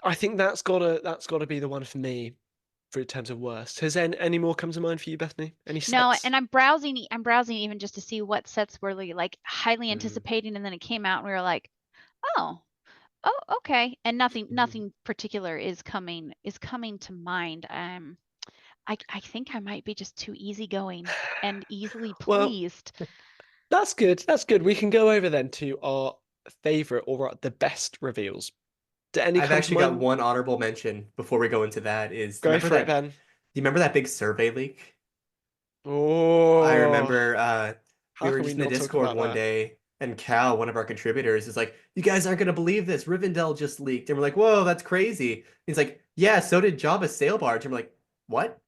I think that's gotta be the one for me for in terms of worst. Has any more come to mind for you, Bethany? Any No, sets? and I'm browsing even just to see what sets were like highly Mhm. anticipating, and then it came out and we were like, oh, oh, okay. And nothing particular is coming to mind. I think I might be just too easygoing and easily Well, pleased. that's good. That's good. We can go over then to our favorite or the best reveals. Do any I've come to actually got mind? one honorable mention before we go into that is Go for it, Ben. do you remember that big survey leak? I Oh, remember we how were can we just in the not talk Discord about one that? day And Cal, one of our contributors, is like, "You guys aren't gonna believe this. Rivendell just leaked." And we're like, "Whoa, that's crazy." He's like, "Yeah, so did Jabba's sail barge." And we're like, "What?"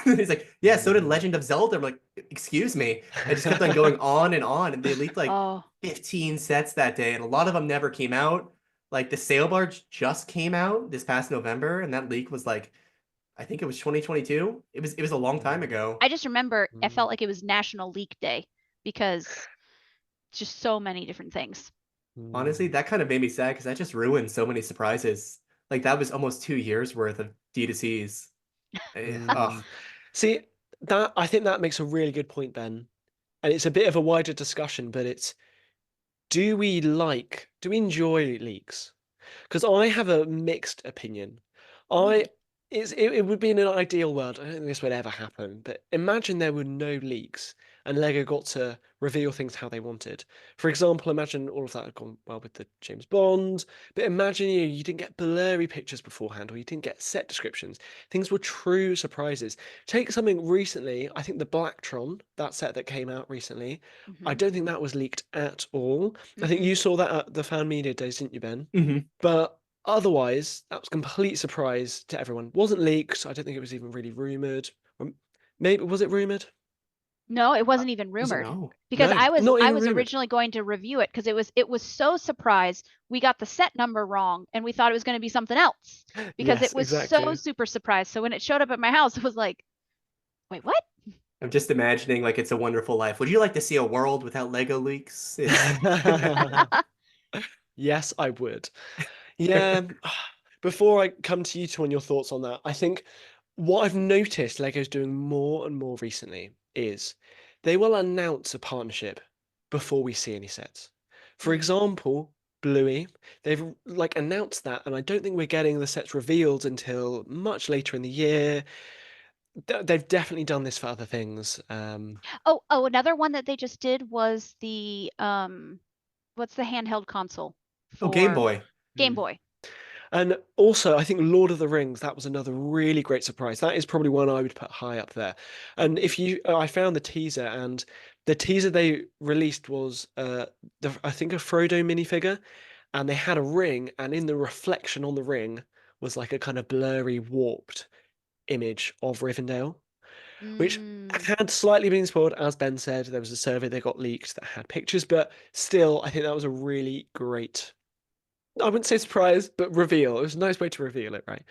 He's like, "Yeah, so did Mm. Legend of Zelda." I'm like, "Excuse me." I just kept on going on and on, and they leaked like Oh, 15 sets that day, and a lot of them never came out. Like the sail barge just came out this past November, and that leak was like, I think it was 2022. It was a long time Mm. ago. I just remember I Mm. felt like it was National Leak Day because just so many different things. Honestly, Mm. that kind of made me sad because that just ruined so many surprises. Like that was almost 2 years worth of D2Cs. Mm. Ugh. See, that I think that makes a really good point, Ben. And it's a bit of a wider discussion, but it's do we enjoy leaks? Because I have a mixed opinion. I Mm. it would be in an ideal world. I don't think this would ever happen, but imagine there were no leaks and Lego got to reveal things how they wanted. For example, imagine all of that had gone well with the James Bond, but imagine you didn't get blurry pictures beforehand or you didn't get set descriptions. Things were true surprises. Take something recently, I think the Blacktron, that set that came out recently, I Hmm. don't think that was leaked at all. I think Mm-mm. you saw that at the fan media days, didn't you, Ben? Mhm. But otherwise, that was a complete surprise to everyone. Wasn't leaked. I don't think it was even really rumored. Maybe was it rumored? No, it Uh, wasn't even Was it? rumored No. because No, I not I even was rumored. originally going to review it because it was so surprised we got the set number wrong and we thought it was going to be something else because it Yes, was so exactly. super surprised. So when it showed up at my house, it was like, wait, what? I'm just imagining like It's a Wonderful Life. Would you like to see a world without Lego leaks? It's Yes, I would. Yeah. Before I come to you two on your thoughts on that, I think what I've noticed Lego's doing more and more recently is they will announce a partnership before we see any sets. For Mm. example, Bluey, they've like announced that, and I don't think we're getting the sets revealed until much later in the year. They've definitely done this for other things. Oh, another one that they just did was the what's the handheld console Oh, Game for Boy. Game Mm. Boy? And also, I think Lord of the Rings, that was another really great surprise. That is probably one I would put high up there. And Hmm. if you, I found the teaser, and the teaser they released was, I think, a Frodo minifigure, and they had a ring, and in the reflection on the ring was like a kind of blurry, warped image of Rivendell, which Mm. had slightly been spoiled. As Ben said, there was a survey that got leaked that had pictures, but still, I think that was a really great, I wouldn't say surprise, but reveal. It was a nice way to reveal it, right?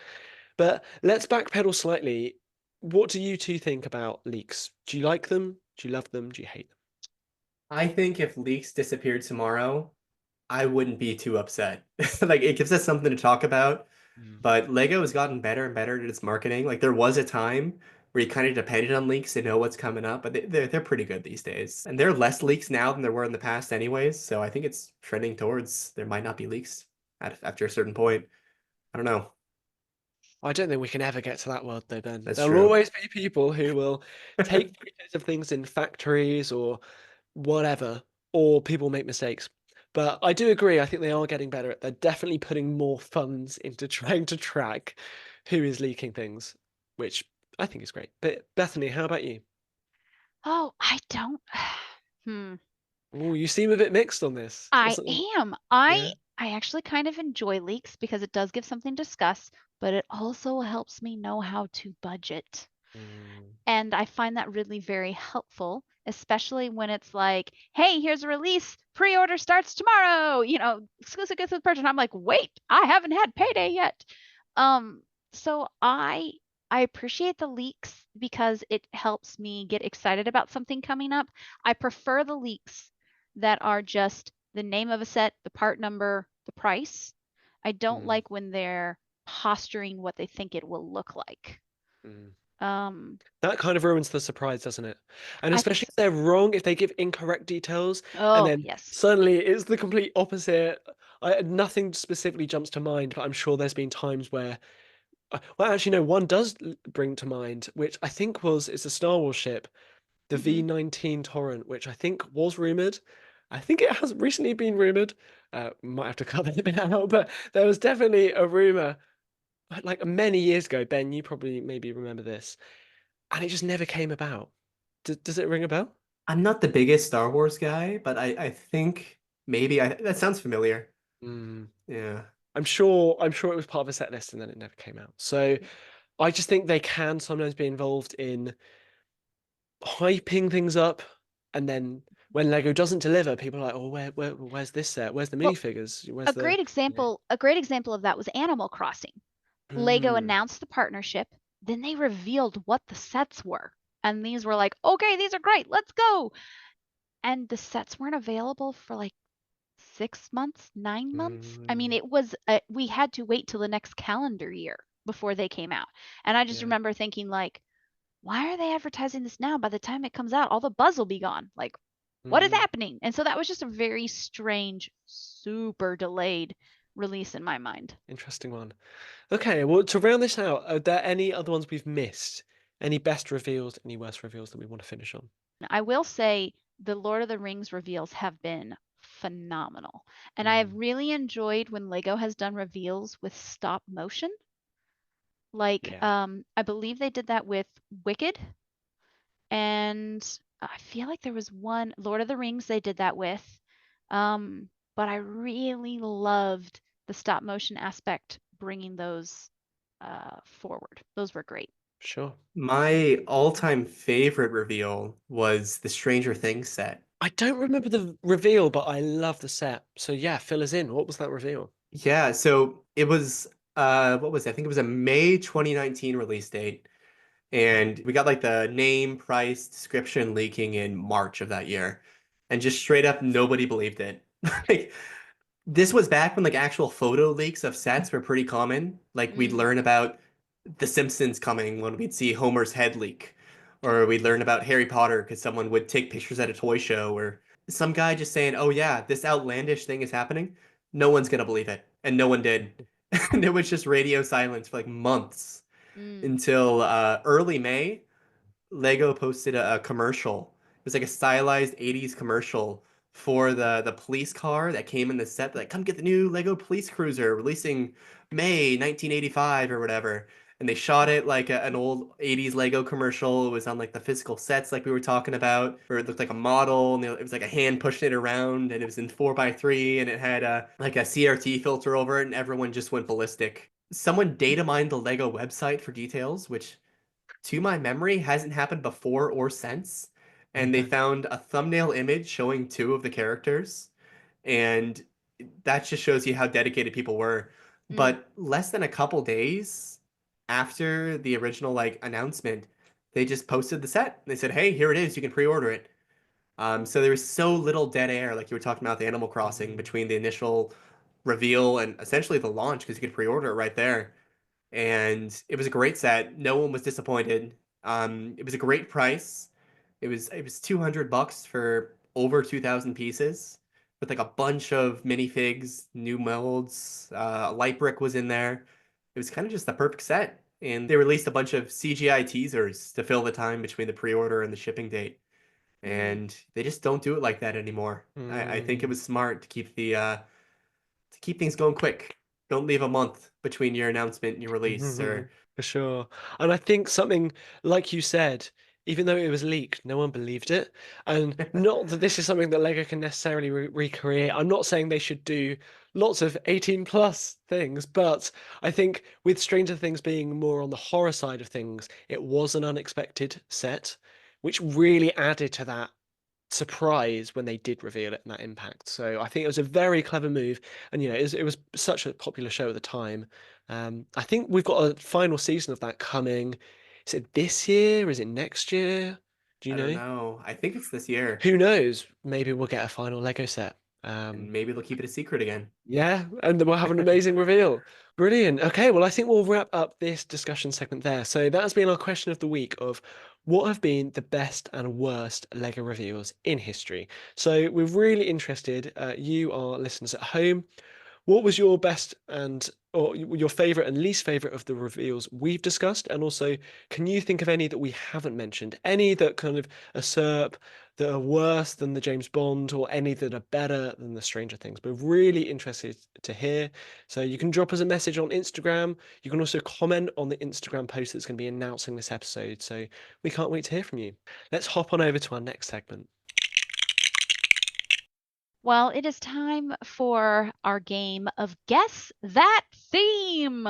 But let's backpedal slightly. What do you two think about leaks? Do you like them? Do you love them? Do you hate I think if leaks disappeared tomorrow, I wouldn't be too upset. Like it gives us something to talk about. them? But Lego has gotten better and better at its marketing. Like there was a time where you kind of depended on leaks to know what's coming up, but they're pretty good these days. And there are less leaks now than there were in the past anyways. So I think it's trending towards there might not be leaks after a certain point. I don't know. I don't think we can ever get to that world though, Ben. That's There'll true. always be people who will take pictures of things in factories or whatever, or people make mistakes. But I do agree, I think they are getting better at they're definitely putting more funds into trying to track who is leaking things, which I think is great. But Bethany, how about you? Oh, I don't. Hmm. Oh, you seem a bit mixed on this. I Wasn't am. yeah? I actually kind of enjoy leaks because it does give something to discuss, but it also helps me know how to budget. Mm, And I find that really very helpful, especially when it's like, hey, here's a release, pre-order starts tomorrow, exclusive gifts with purchase. And I'm like, wait, I haven't had payday yet. So I appreciate the leaks because it helps me get excited about something coming up. I prefer the leaks that are just the name of a set, the part number, the price. I don't mm, like when they're posturing what they think it will look like. mm. Um, That kind of ruins the surprise, doesn't it? And I think especially so. if they're wrong, if they give incorrect details, and Oh, then yes. suddenly it's the complete opposite. Nothing specifically jumps to mind, but I'm sure there's been times where, well, actually, no, one does bring to mind, which I think it's a Star Wars ship, the Hmm. V19 Torrent, which I think was rumored. I think it has recently been rumored. Might have to cut that bit out, but there was definitely a rumor like many years ago. Ben, you probably maybe remember this, and it just never came about. Does it ring a bell? I'm not the biggest Star Wars guy, but I think maybe that sounds familiar. Mm. Yeah. I'm sure it was part of a set list and then it never came out. So I just think they can sometimes be involved in hyping things up, and then when Lego doesn't deliver, people are like, "Oh, where's this set? Where's the Well, minifigures? Where's a the?" great Yeah. example, a great example of that was Animal Crossing. Lego Mm, announced the partnership, then they revealed what the sets were. And these were like, okay, these are great, let's go. And the sets weren't available for like 6 months, 9 months. I mean, mm, it was, we had to wait till the next calendar year before they came out. And I just yeah. remember thinking, like, why are they advertising this now? By the time it comes out, all the buzz will be gone. Like, what is Mm, happening? And so that was just a very strange, super delayed release in my mind. interesting one. Okay, well, to round this out, are there any other ones we've missed? Any best reveals, any worst reveals that we want to finish on? I will say the Lord of the Rings reveals have been phenomenal. And I have Mm, really enjoyed when Lego has done reveals with stop motion. Like, yeah, I believe they did that with Wicked, and I feel like there was one Lord of the Rings they did that with. But I really loved the stop motion aspect, bringing those forward. Those were great. sure. My all-time favorite reveal was the Stranger Things set. I don't remember the reveal, but I love the set. So yeah, fill us in. What was that reveal? Yeah, so it was what was it? I think it was a May 2019 release date. And we got like the name, price, description leaking in March of that year. And just straight up nobody believed it. Like this was back when like actual photo leaks of sets were pretty common. Like we'd Mm, learn about The Simpsons coming when we'd see Homer's head leak. Or we'd learn about Harry Potter because someone would take pictures at a toy show or some guy just saying, "Oh yeah, this outlandish thing is happening." No one's gonna believe it. And no one did. And it was just radio silence for like months mm, until early May. Lego posted a commercial. It was like a stylized 80s commercial for the police car that came in the set. Like, come get the new Lego police cruiser releasing May 1985 or whatever. And they shot it like an old 80s Lego commercial. It was on like the physical sets like we were talking about, where it looked like a model and it was like a hand pushing it around and it was in 4:3 and it had like a CRT filter over it and everyone just went ballistic. Someone data mined the Lego website for details, which to my memory, hasn't happened before or since. And they found a thumbnail image showing two of the characters. And that just shows you how dedicated people were. mm, But less than a couple days after the original like announcement, they just posted the set. They said, "Hey, here it is. You can pre-order it." So there was so little dead air, like you were talking about the Animal Crossing, Mm, between the initial reveal and essentially the launch, because you could pre-order it right there, and it was a great set. No one was disappointed. It was a great price. It was $200 for over 2,000 pieces with like a bunch of minifigs, new molds. Light brick was in there. It was kind of just the perfect set. And they released a bunch of CGI teasers to fill the time between the pre-order and the shipping date. mm. And they just don't do it like that anymore. I think it mm. was smart to keep the to keep things going quick. Don't leave a month between your announcement and your release, or For sure. And I think something like you said, even though it was leaked, no one believed it. And not that this is something that Lego can necessarily recreate. I'm not saying they should do lots of 18 plus things, but I think with Stranger Things being more on the horror side of things, it was an unexpected set, which really added to that surprise when they did reveal it and that impact. So I think it was a very clever move, and it was such a popular show at the time. I think we've got a final season of that coming. Is it this year? Is it next year? Do you I don't know? know. I think it's this year, Who knows? Maybe we'll get a final Lego set. and maybe they'll keep it a secret again. Yeah, and then we'll have an amazing reveal. Brilliant. Okay, well, I think we'll wrap up this discussion segment there. So that's been our question of the week of what have been the best and worst Lego reveals in history. So we're really interested, you, our listeners at home, what was your best and or your favorite and least favorite of the reveals we've discussed? And also, can you think of any that we haven't mentioned? Any that kind of usurp, that are worse than the James Bond, or any that are better than the Stranger Things? We're really interested to hear. So you can drop us a message on Instagram. You can also comment on the Instagram post that's going to be announcing this episode. So we can't wait to hear from you. Let's hop on over to our next segment. Well, it is time for our game of Guess That Theme.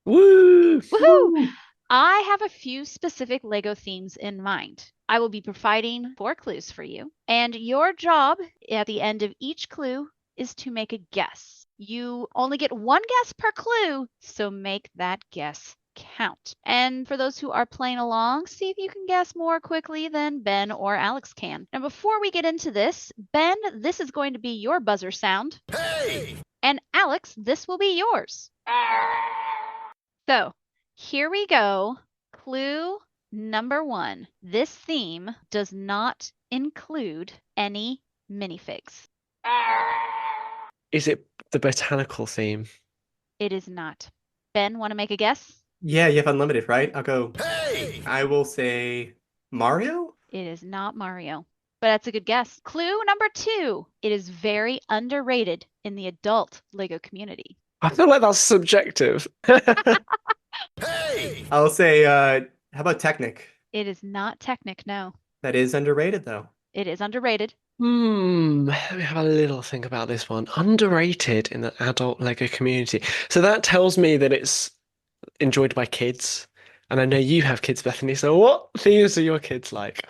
Woo! Woohoo! I have a few specific Lego themes in mind. I will be providing 4 clues for you, and your job at the end of each clue is to make a guess. You only get 1 guess per clue, so make that guess count. And for those who are playing along, see if you can guess more quickly than Ben or Alex can. Now, before we get into this, Ben, this is going to be your buzzer sound. Hey! And Alex, this will be yours. So, here we go. Clue number 1. This theme does not include any minifigs. Is it the botanical theme? It is not. Ben, want to make a guess? Yeah, you have unlimited, right? I'll go. Hey! I will say Mario? It is not Mario, but that's a good guess. Clue number 2. It is very underrated in the adult Lego community. I feel like that's subjective. Hey! I'll say, how about Technic? It is not Technic, no. That is underrated, though. It is underrated. Let me have a little think about this one. Underrated in the adult Lego community. So that tells me that it's enjoyed by kids. And I know you have kids, Bethany. So what themes are your kids like?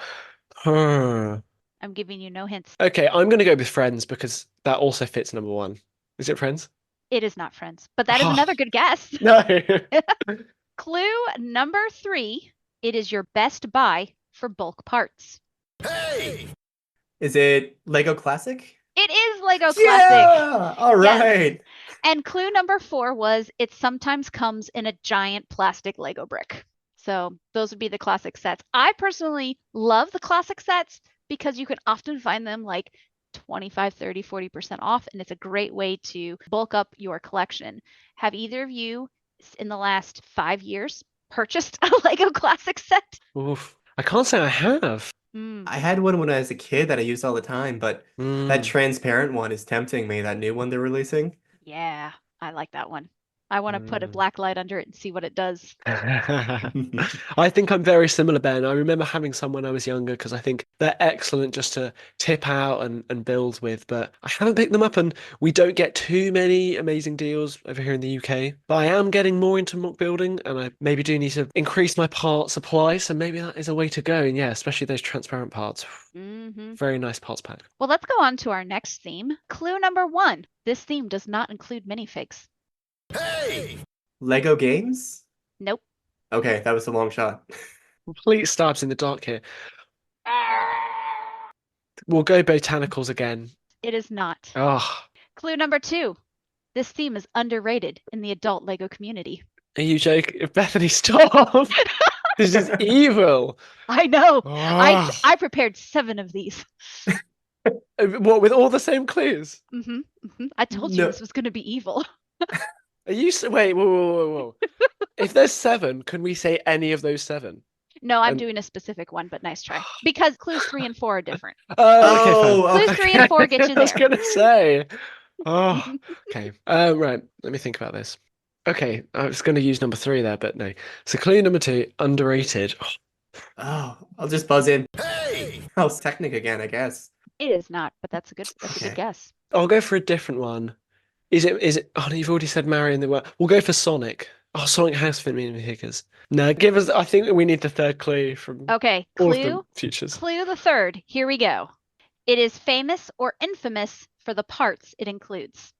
Huh. I'm giving you no hints. Okay, I'm going to go with Friends because that also fits number 1. Is it Friends? It is not Friends, but that is Oh. another good guess. No. Clue number 3. It is your best buy for bulk parts. Hey! Is it Lego Classic? It is Lego Classic. Yeah! All Yes. right. And clue number 4 was it sometimes comes in a giant plastic Lego brick. So those would be the classic sets. I personally love the classic sets because you can often find them like 25, 30, 40% off, and it's a great way to bulk up your collection. Have either of you in the last 5 years purchased a Lego classic set? Oof. I can't say I have. I had one when I was a kid that I used all the time, but that Mm. transparent one is tempting me, that new one they're releasing. Yeah, I like that one. I want to put a Mm. black light under it and see what it does. I think I'm very similar, Ben. I remember having some when I was younger because I think they're excellent just to tip out and build with, but I haven't picked them up and we don't get too many amazing deals over here in the UK. But I am getting more into mock building and I maybe do need to increase my part supply, so maybe that is a way to go. And yeah, especially those transparent parts. Very nice parts pack. Well, let's go on to our next theme. Clue number 1. This theme does not include minifigs. Hey! Lego games? Nope. Okay, that was a long shot. Complete stabs in the dark here. We'll go botanicals again. It is not. Oh, Clue number 2. This theme is underrated in the adult Lego community. are you joking? Bethany, stop! This is evil. I know. Oh. I prepared 7 of these. What, with all the same clues? I told you No. this was going to be evil. Are you wait, whoa. If there's 7, can we say any of those 7? No, I'm And- doing a specific one, but nice try. Because clues 3 and 4 are different. Oh, okay, Clues 3 and 4 get you I was there. gonna say. Oh, okay. Right. Let me think about this. Okay, I was gonna use number 3 there, but no. So clue number 2, underrated. Oh, I'll just buzz in. Hey! Oh, it's Technic again, I guess. It is not, but that's a good Okay. guess. I'll go for a different one. Is it? Oh, no, you've already said Mario in the word. We'll go for Sonic. Oh, Sonic has fit me in figures. No, give us. I think we need the third clue from Okay, all of the clue futures. Clue the 3rd. Here we go. It is famous or infamous for the parts it includes.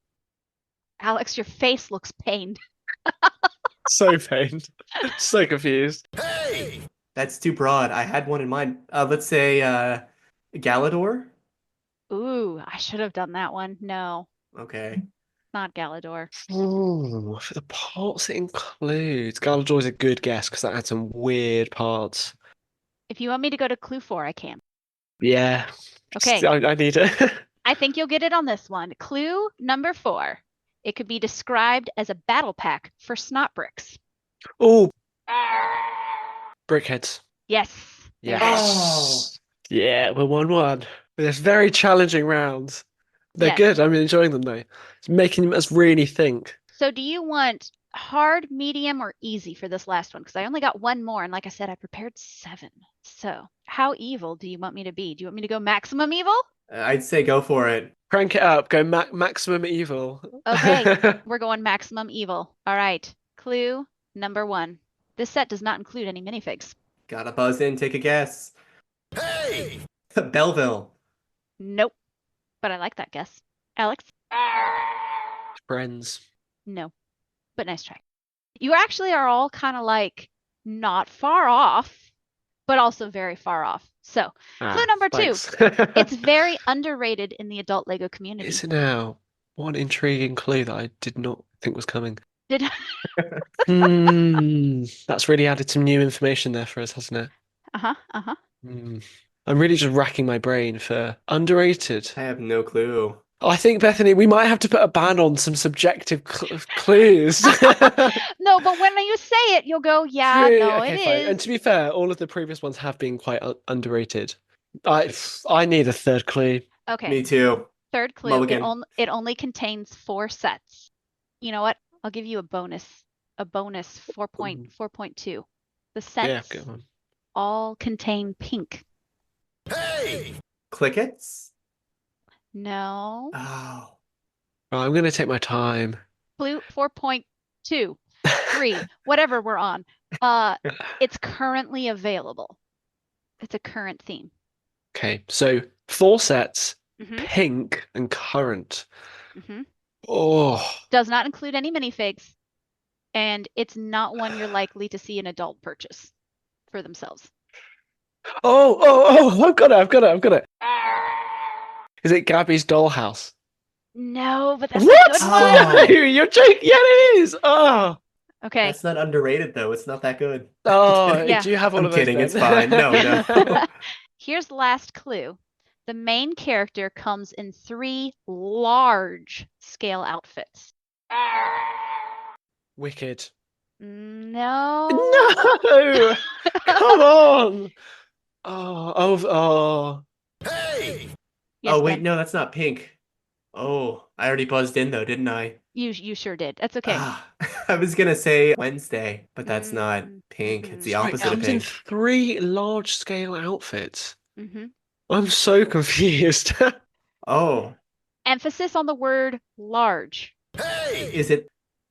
Alex, your face looks pained. So pained. So confused. Hey! That's too broad. I had one in mind. Let's say Galador. Ooh, I should have done that one. No, Okay. not Galador. Ooh, for the parts it includes. Galador's a good guess because that had some weird parts. If you want me to go to clue 4, I can. Yeah. Okay. I need it. I think you'll get it on this one. Clue number 4. It could be described as a battle pack for snot bricks. Oh, brickheads. Yes. there it is. Yes. Yeah, we're 1-1. There's very challenging rounds. They're Yes. good. I'm enjoying them though. It's making us really think. So do you want hard, medium, or easy for this last one? Because I only got 1 more, and like I said, I prepared 7. So how evil do you want me to be? Do you want me to go maximum evil? I'd say go for it. Crank it up. Go maximum evil. Okay, we're going maximum evil. All right. Clue number 1. This set does not include any minifigs. Gotta buzz in, take a guess. Hey! Belleville. Nope. But I like that guess. Alex? Friends. No. But nice try. You actually are all kind of like not far off, but also very far off. So, clue number 2. Thanks. It's very underrated in the adult Lego community. Is it now? One intriguing clue that I did not think was coming. Did That's really added some new information there for us, hasn't it? Uh-huh. I'm really just racking my brain for underrated. I have no clue. I think, Bethany, we might have to put a ban on some subjective clues. No, but when you say it, you'll go, yeah, True, no, okay, it fine. is. And to be fair, all of the previous ones have been quite underrated. I need a third clue. Okay. Me too. Third clue. Mulligan. It only contains 4 sets. You know what? I'll give you a bonus. A bonus 4.2. The sets Yeah, good one. all contain pink. Hey! Clickets? No. Oh. Right, I'm going to take my time. Clue 4.2, 3, whatever we're on. It's currently available. It's a current theme. Okay, so 4 sets, Mhm. pink and current. Mhm. Oh, Does not include any minifigs, and it's not one you're likely to see an adult purchase for themselves. oh, I've got it. Is it Gabby's dollhouse? No, but that's a What? good Oh. one. No, you're joking. Yeah, it is. Oh, Okay. That's not underrated though. It's not that good. oh, Yeah. do you have all I'm of those kidding, then? it's fine. No. Here's the last clue. The main character comes in 3 large scale outfits. Wicked. No. No! Come on! Oh. Hey! Yes, Oh, wait, Ben. no, that's not pink. Oh, I already buzzed in though, didn't I? You sure did. That's okay. I was gonna say Wednesday, but that's not Mm, pink. It's the Sorry, it opposite of comes in pink. 3 large-scale outfits. Mhm. I'm so confused. Oh, Emphasis on the word large. Hey!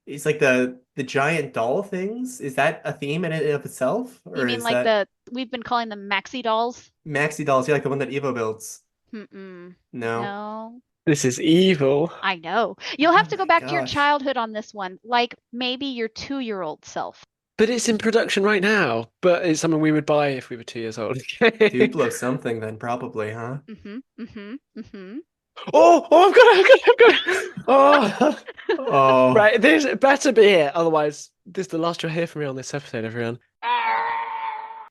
it's like the giant doll things? Is that a theme in and of itself? You Or mean is like that we've been calling them maxi dolls? Maxi dolls? Yeah, like the one that Evo builds. Mm-mm. No. No. This is evil. I know. You'll have Oh to go my back to your gosh. childhood on this one, like maybe your 2-year-old self. But it's in production right now. But it's something we would buy if we were 2 years old. Duplo something then probably, huh? Mm-hmm. I've got it. Oh. Oh. Right, this better be it. Otherwise, this is the last you'll hear from me on this episode, everyone.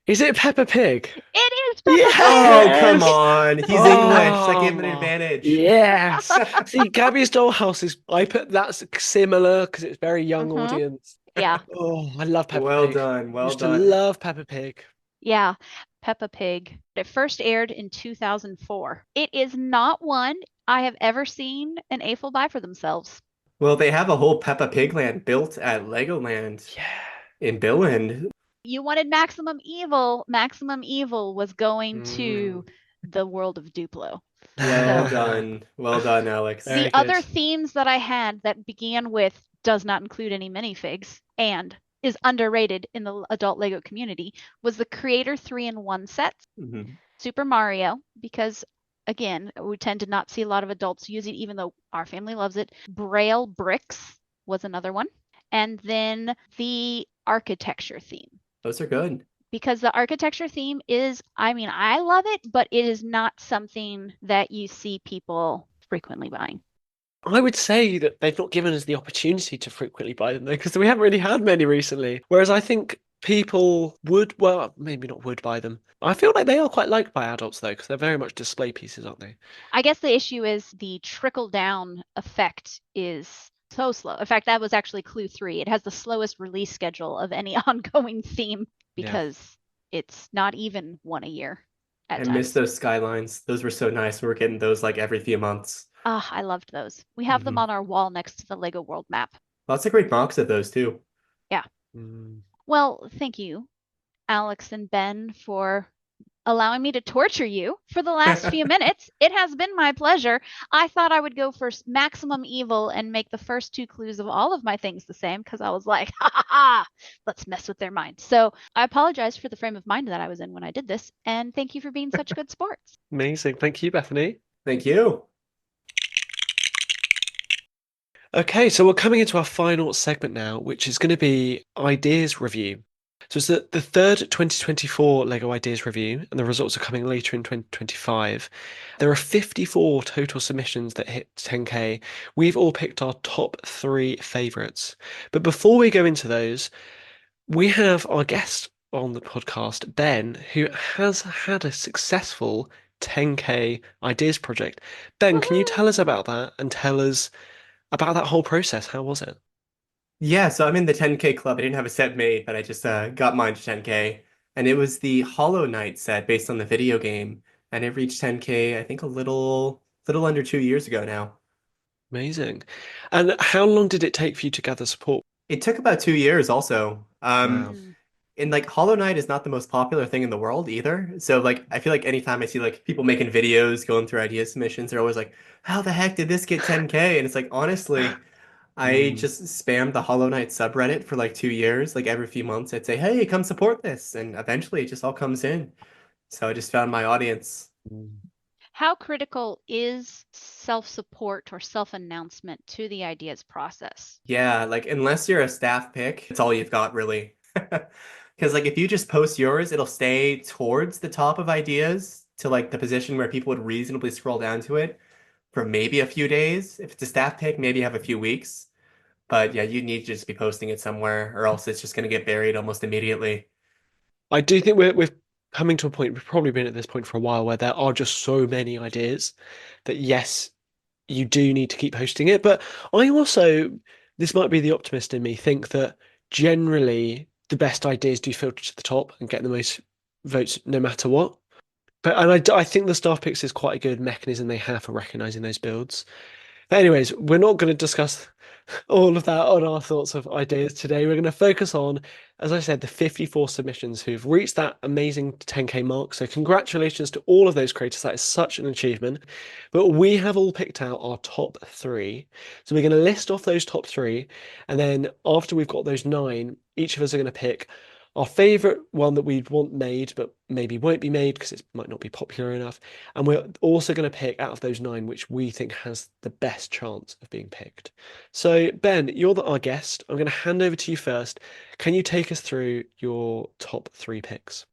Is it Peppa Pig? It is Peppa Yes! Oh, Pig! come on. He's English. That gave him an Oh, advantage. yes. See, Gabby's Dollhouse is, I put that's similar because it's very young Mhm. audience. Yeah. Oh, I love Peppa Well Pig. done. Well Used to done. love Peppa Pig. Yeah, Peppa Pig. It first aired in 2004. It is not one I have ever seen an AFL buy for themselves. Well, they have a whole Peppa Pig land built at Legoland Yeah. in Billund. You wanted Maximum Evil. Maximum Evil was going to the world of Duplo. Well So- done. Well done, Alex. Very The good. other themes that I had that began with does not include any minifigs and is underrated in the adult Lego community was the Creator 3-in-1 sets. Mhm. Super Mario, because again, we tend to not see a lot of adults use it, even though our family loves it. Braille bricks was another one. And then the architecture theme. Those are good. Because the architecture theme is, I mean, I love it, but it is not something that you see people frequently buying. I would say that they've not given us the opportunity to frequently buy them though, because we haven't really had many recently. Whereas I think people would, well, maybe not would buy them. I feel like they are quite liked by adults though, because they're very much display pieces, aren't they? I guess the issue is the trickle down effect is so slow. In fact, that was actually clue 3. It has the slowest release schedule of any ongoing theme because it's not even one a year at I times. miss those skylines. Those were so nice. We were getting those like every few months. Ah, I loved those. We have them Mhm. on our wall next to the Lego World map. Lots of great box of those too. Mm. Well, thank you, Alex and Ben, for allowing me to torture you for the last few minutes. It has been my pleasure. I thought I would go for maximum evil and make the first 2 clues of all of my things the same because I was like, ha ha ha, let's mess with their minds. So I apologize for the frame of mind that I was in when I did this. And thank you for being such good sports. Amazing. Thank you, Bethany. Thank you. Okay, so we're coming into our final segment now, which is going to be ideas review. So it's the third 2024 LEGO Ideas Review, and the results are coming later in 2025. There are 54 total submissions that hit 10K. We've all picked our top 3 favourites. But before we go into those, we have our guest on the podcast, Ben, who has had a successful 10K ideas project. Ben, can you tell us about that and tell us about that whole process? How was it? Yeah, so I'm in the 10K club. I didn't have a set made, but I just got mine to 10K. And it was the Hollow Knight set based on the video game. And it reached 10K, I think little under 2 years ago now. Amazing. And how long did it take for you to gather support? It took about 2 years also. Wow. And like Hollow Knight is not the most popular thing in the world either. So like I feel like anytime I see like people making videos going through idea submissions, they're always like, how the heck did this get 10K? And it's like honestly, I Mm. just spammed the Hollow Knight subreddit for like 2 years. Like every few months I'd say, hey, come support this. And eventually it just all comes in. So I just found my audience. How critical is self-support or self-announcement to the ideas process? Yeah, like unless you're a staff pick, it's all you've got really. Because like if you just post yours, it'll stay towards the top of ideas to like the position where people would reasonably scroll down to it for maybe a few days. If it's a staff pick, maybe have a few weeks. But yeah, you need to just be posting it somewhere or else it's just going to get buried almost immediately. I do think we're coming to a point, we've probably been at this point for a while, where there are just so many ideas that yes, you do need to keep hosting it. But I also, this might be the optimist in me, think that generally the best ideas do filter to the top and get the most votes no matter what. But I think the staff picks is quite a good mechanism they have for recognizing those builds. But anyways, we're not going to discuss all of that on our thoughts of ideas today. We're going to focus on, as I said, the 54 submissions who've reached that amazing 10K mark. So congratulations to all of those creators. That is such an achievement. But we have all picked out our top 3. So we're going to list off those top 3. And then after we've got those 9, each of us are going to pick our favorite one that we'd want made, but maybe won't be made because it might not be popular enough. And we're also going to pick out of those 9 which we think has the best chance of being picked. So, Ben, you're our guest. I'm going to hand over to you first. Can you take us through your top 3 picks?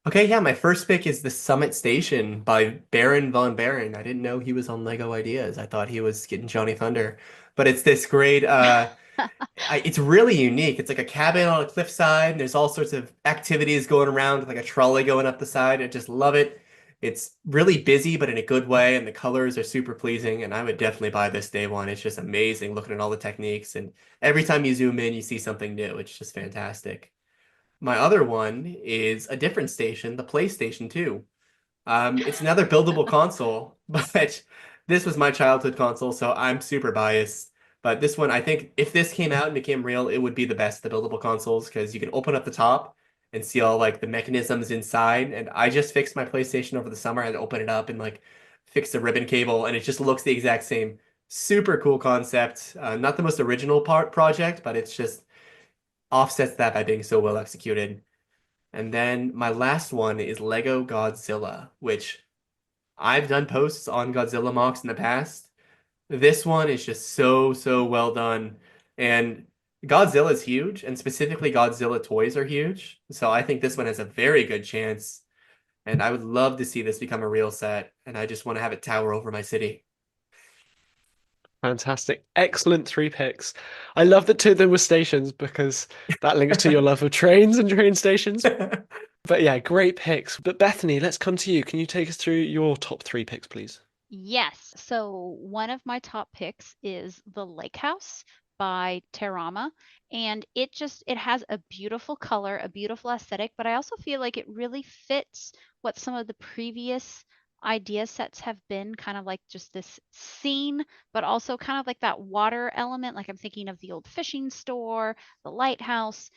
Okay, yeah, my first pick is The Summit Station by Baron von Baron. I didn't know he was on Lego Ideas. I thought he was getting Johnny Thunder. But it's this great it's really unique. It's like a cabin on a cliffside, and there's all sorts of activities going around, with like a trolley going up the side. I just love it. It's really busy, but in a good way, and the colors are super pleasing. And I would definitely buy this day one. It's just amazing looking at all the techniques, and every time you zoom in, you see something new. It's just fantastic. My other one is a different station, the PlayStation 2. It's another buildable console, but this was my childhood console, so I'm super biased. But this one, I think if this came out and became real, it would be the best of the buildable consoles because you can open up the top and see all like the mechanisms inside. And I just fixed my PlayStation over the summer. I had to open it up and like fix the ribbon cable, and it just looks the exact same. Super cool concept. Not the most original project, but it's just offsets that by being so well executed. And then my last one is Lego Godzilla, which I've done posts on Godzilla mocks in the past. This one is just so well done. And Godzilla is huge, and specifically Godzilla toys are huge. So I think this one has a very good chance. And I would love to see this become a real set. And I just want to have it tower over my city. Fantastic. Excellent 3 picks. I love that 2 of them were stations because that links to your love of trains and train stations. But yeah, great picks. But Bethany, let's come to you. Can you take us through your top 3 picks, please? Yes. So one of my top picks is The Lake House by Terama. And it has a beautiful color, a beautiful aesthetic, but I also feel like it really fits what some of the previous idea sets have been kind of like just this scene, but also kind of like that water element. Like I'm thinking of the old fishing store, the lighthouse.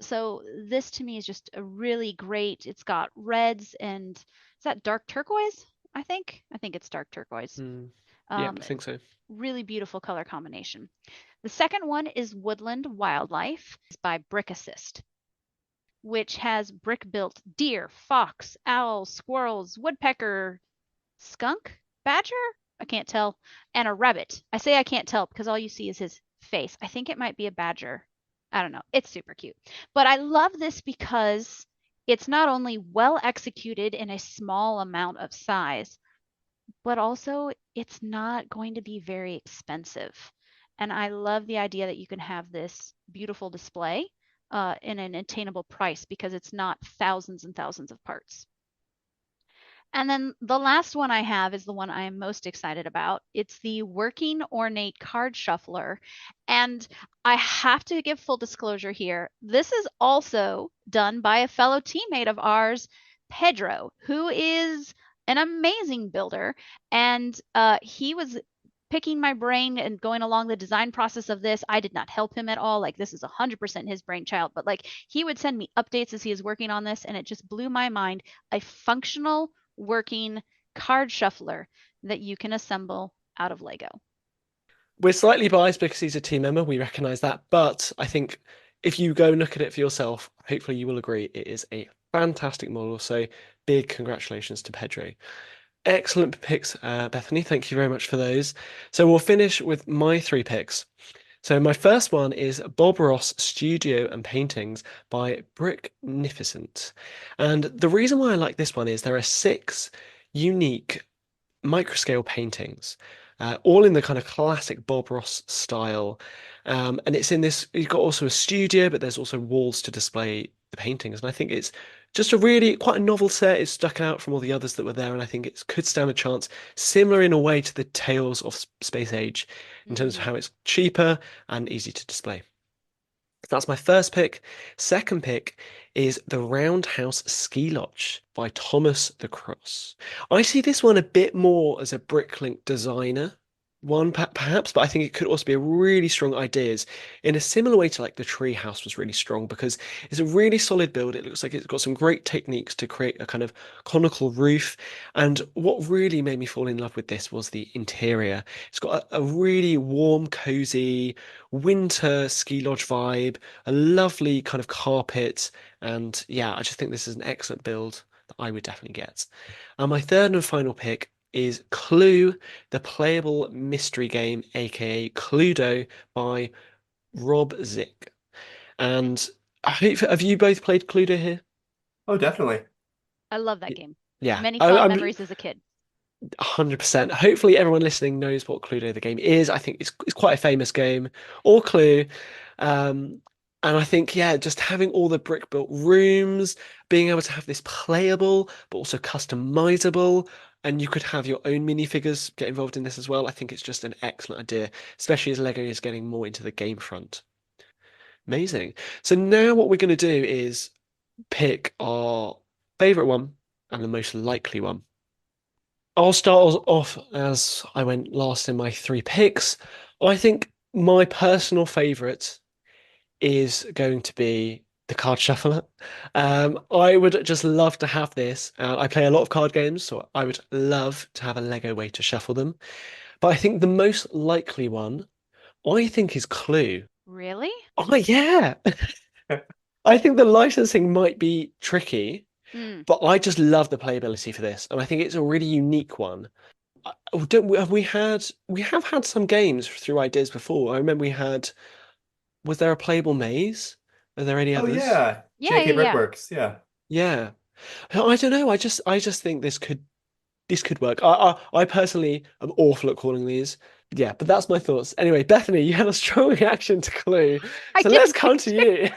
So this to me is just a really great. It's got reds and is that dark turquoise? I think it's dark turquoise. Yep, I think so. Really beautiful color combination. The second one is Woodland Wildlife by Brick Assist, which has brick built deer, fox, owl, squirrels, woodpecker, skunk, badger, I can't tell, and a rabbit. I say I can't tell because all you see is his face. I think it might be a badger. I don't know. It's super cute. But I love this because it's not only well executed in a small amount of size, but also it's not going to be very expensive. And I love the idea that you can have this beautiful display in an attainable price because it's not thousands and thousands of parts. And then the last one I have is the one I am most excited about. It's the Working Ornate Card Shuffler. And I have to give full disclosure here. This is also done by a fellow teammate of ours, Pedro, who is an amazing builder. And he was picking my brain and going along the design process of this. I did not help him at all. Like this is 100% his brainchild, but like he would send me updates as he is working on this, and it just blew my mind. A functional working card shuffler that you can assemble out of Lego. We're slightly biased because he's a team member. We recognize that. But I think if you go and look at it for yourself, hopefully you will agree it is a fantastic model. So big congratulations to Pedro. Excellent picks, Bethany. Thank you very much for those. So we'll finish with my 3 picks. So my first one is Bob Ross Studio and Paintings by Bricknificent. And the reason why I like this one is there are 6 unique microscale paintings, all in the kind of classic Bob Ross style. And it's in this, you've got also a studio, but there's also walls to display the paintings. And I think it's just a really quite a novel set. It's stuck out from all the others that were there, and I think it could stand a chance, similar in a way to the Tales of Space Age, in terms of how it's cheaper and easy to display. That's my first pick. Second pick is The Roundhouse Ski Lodge by Thomas the Cross. I see this one a bit more as a Bricklink designer one perhaps, but I think it could also be a really strong ideas in a similar way to like the tree house was really strong because it's a really solid build. It looks like it's got some great techniques to create a kind of conical roof. And what really made me fall in love with this was the interior. It's got a really warm, cozy winter ski lodge vibe, a lovely kind of carpet, and yeah, I just think this is an excellent build that I would definitely get. And my third and final pick is Clue, the playable mystery game, aka Cluedo, by Rob Zick. And have you both played Cluedo here? Oh, definitely. I love that game. Yeah, Many I, fond I'm memories as a kid. 100%. Hopefully, everyone listening knows what Cluedo the game is. I think it's quite a famous game, or Clue. And I think, yeah, just having all the brick built rooms, being able to have this playable, but also customizable, and you could have your own minifigures get involved in this as well. I think it's just an excellent idea, especially as Lego is getting more into the game front. Amazing. So now what we're going to do is pick our favorite one and the most likely one. I'll start us off as I went last in my 3 picks. I think my personal favorite is going to be the card shuffler. I would just love to have this. I play a lot of card games, so I would love to have a Lego way to shuffle them. But I think the most likely one, I think, is Clue. Really? Oh, yeah. I think the licensing might be tricky, but I just love the playability for this, and I think it's a really unique one. Don't we have had some games through ideas before. I remember we had. Was there a playable maze? Are there any Oh others? yeah, Yeah, JK yeah, yeah. Brickworks. Yeah. Yeah. I don't know. I just think this could work. I personally am awful at calling these. Yeah, but that's my thoughts. Anyway, Bethany, you had a strong reaction to Clue, I so let's did. come to you.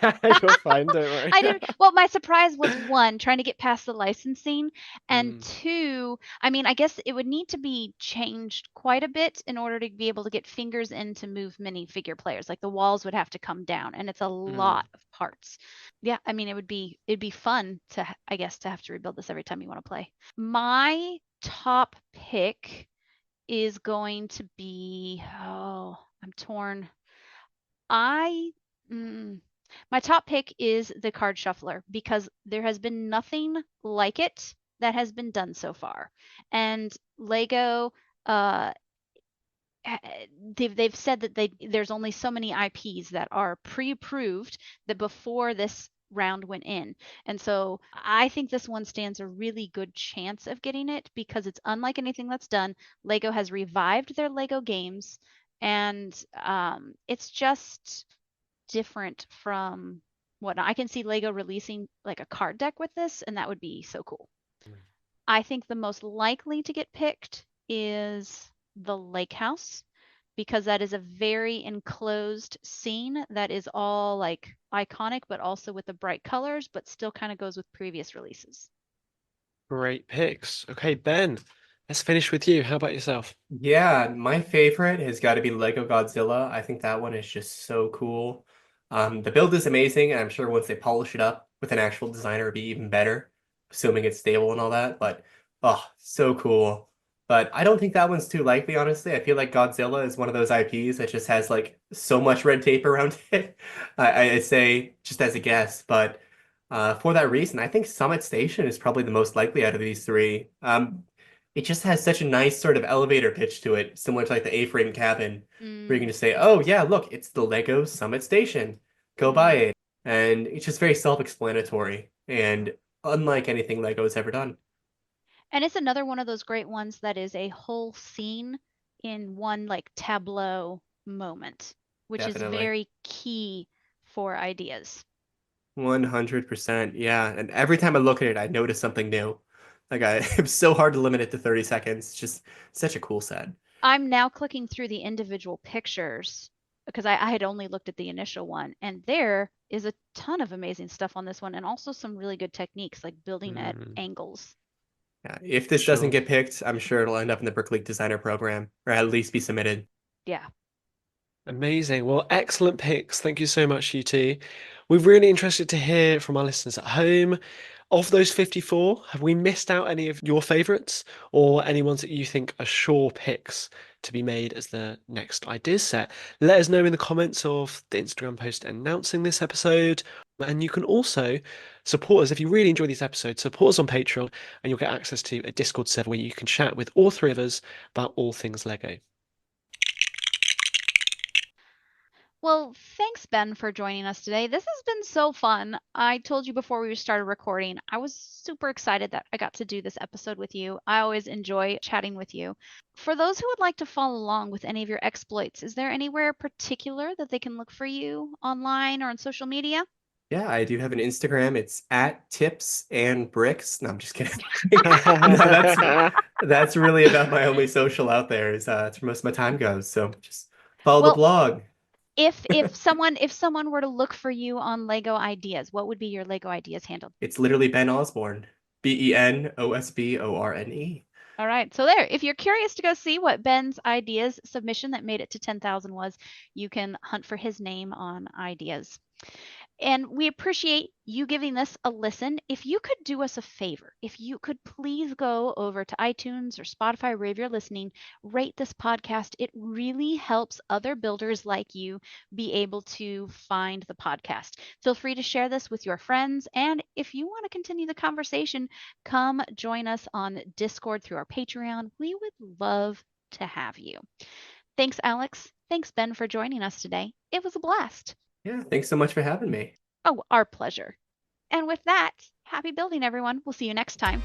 You're fine, don't worry. I did. Well, my surprise was one, trying to get past the licensing, and Mm, two, I mean, I guess it would need to be changed quite a bit in order to be able to get fingers in to move many figure players. Like the walls would have to come down, and it's a mm. lot of parts. Yeah, I mean, it'd be fun to, I guess, to have to rebuild this every time you want to play. My top pick is going to be, I'm torn. My top pick is the card shuffler because there has been nothing like it that has been done so far. And Lego, uh, they've said that there's only so many IPs that are pre-approved that before this round went in. And so I think this one stands a really good chance of getting it because it's unlike anything that's done. Lego has revived their Lego games, and it's just different from what I can see Lego releasing like a card deck with this, and that would be so cool. I think the most likely to get picked is the lake house because that is a very enclosed scene that is all like iconic, but also with the bright colors, but still kind of goes with previous releases. Great picks. Okay, Ben, let's finish with you. How about yourself? Yeah, my favorite has got to be Lego Godzilla. I think that one is just so cool. The build is amazing, and I'm sure once they polish it up with an actual designer, it'll be even better, assuming it's stable and all that. But oh, so cool. But I don't think that one's too likely, honestly. I feel like Godzilla is one of those IPs that just has like so much red tape around it. I say just as a guess, but for that reason, I think Summit Station is probably the most likely out of these three. It just has such a nice sort of elevator pitch to it, similar to like the A-frame cabin, where you can just say, "Oh yeah, look, it's the Lego Summit Station. Go buy it." And it's just very self-explanatory and unlike anything Lego has ever done. And it's another one of those great ones that is a whole scene in one like tableau moment, which is Definitely. very key for ideas. 100%. Yeah. And every time I look at it, I notice something new. It's so hard to limit it to 30 seconds. It's just such a cool set. I'm now clicking through the individual pictures because I had only looked at the initial one, and there is a ton of amazing stuff on this one, and also some really good techniques like building at angles. Yeah. If this Sure. doesn't get picked, I'm sure it'll end up in the Brick League Designer Program, or at least be submitted. Yeah. Amazing. Well, excellent picks. Thank you so much, you two. We're really interested to hear from our listeners at home. Of those 54, have we missed out any of your favorites or any ones that you think are sure picks to be made as the next ideas set? Let us know in the comments of the Instagram post announcing this episode. And you can also support us if you really enjoy these episodes. Support us on Patreon, and you'll get access to a Discord server where you can chat with all three of us about all things Lego. Well, thanks, Ben, for joining us today. This has been so fun. I told you before we started recording, I was super excited that I got to do this episode with you. I always enjoy chatting with you. For those who would like to follow along with any of your exploits, is there anywhere particular that they can look for you online or on social media? Yeah, I do have an Instagram. It's at Tips&Bricks. No, I'm just kidding. No, that's really about my only social out there. It's where most of my time goes. So just follow the blog. If someone were to look for you on Lego Ideas, what would be your Lego Ideas handle? It's literally Ben Osborne. BENOSBORNE. All right. So there, if you're curious to go see what Ben's Ideas submission that made it to 10,000 was, you can hunt for his name on Ideas. And we appreciate you giving this a listen. If you could do us a favor, if you could please go over to iTunes or Spotify, wherever you're listening, rate this podcast. It really helps other builders like you be able to find the podcast. Feel free to share this with your friends. And if you want to continue the conversation, come join us on Discord through our Patreon. We would love to have you. Thanks, Alex. Thanks, Ben, for joining us today. It was a blast. Yeah, thanks so much for having me. Oh, our pleasure. And with that, happy building, everyone. We'll see you next time.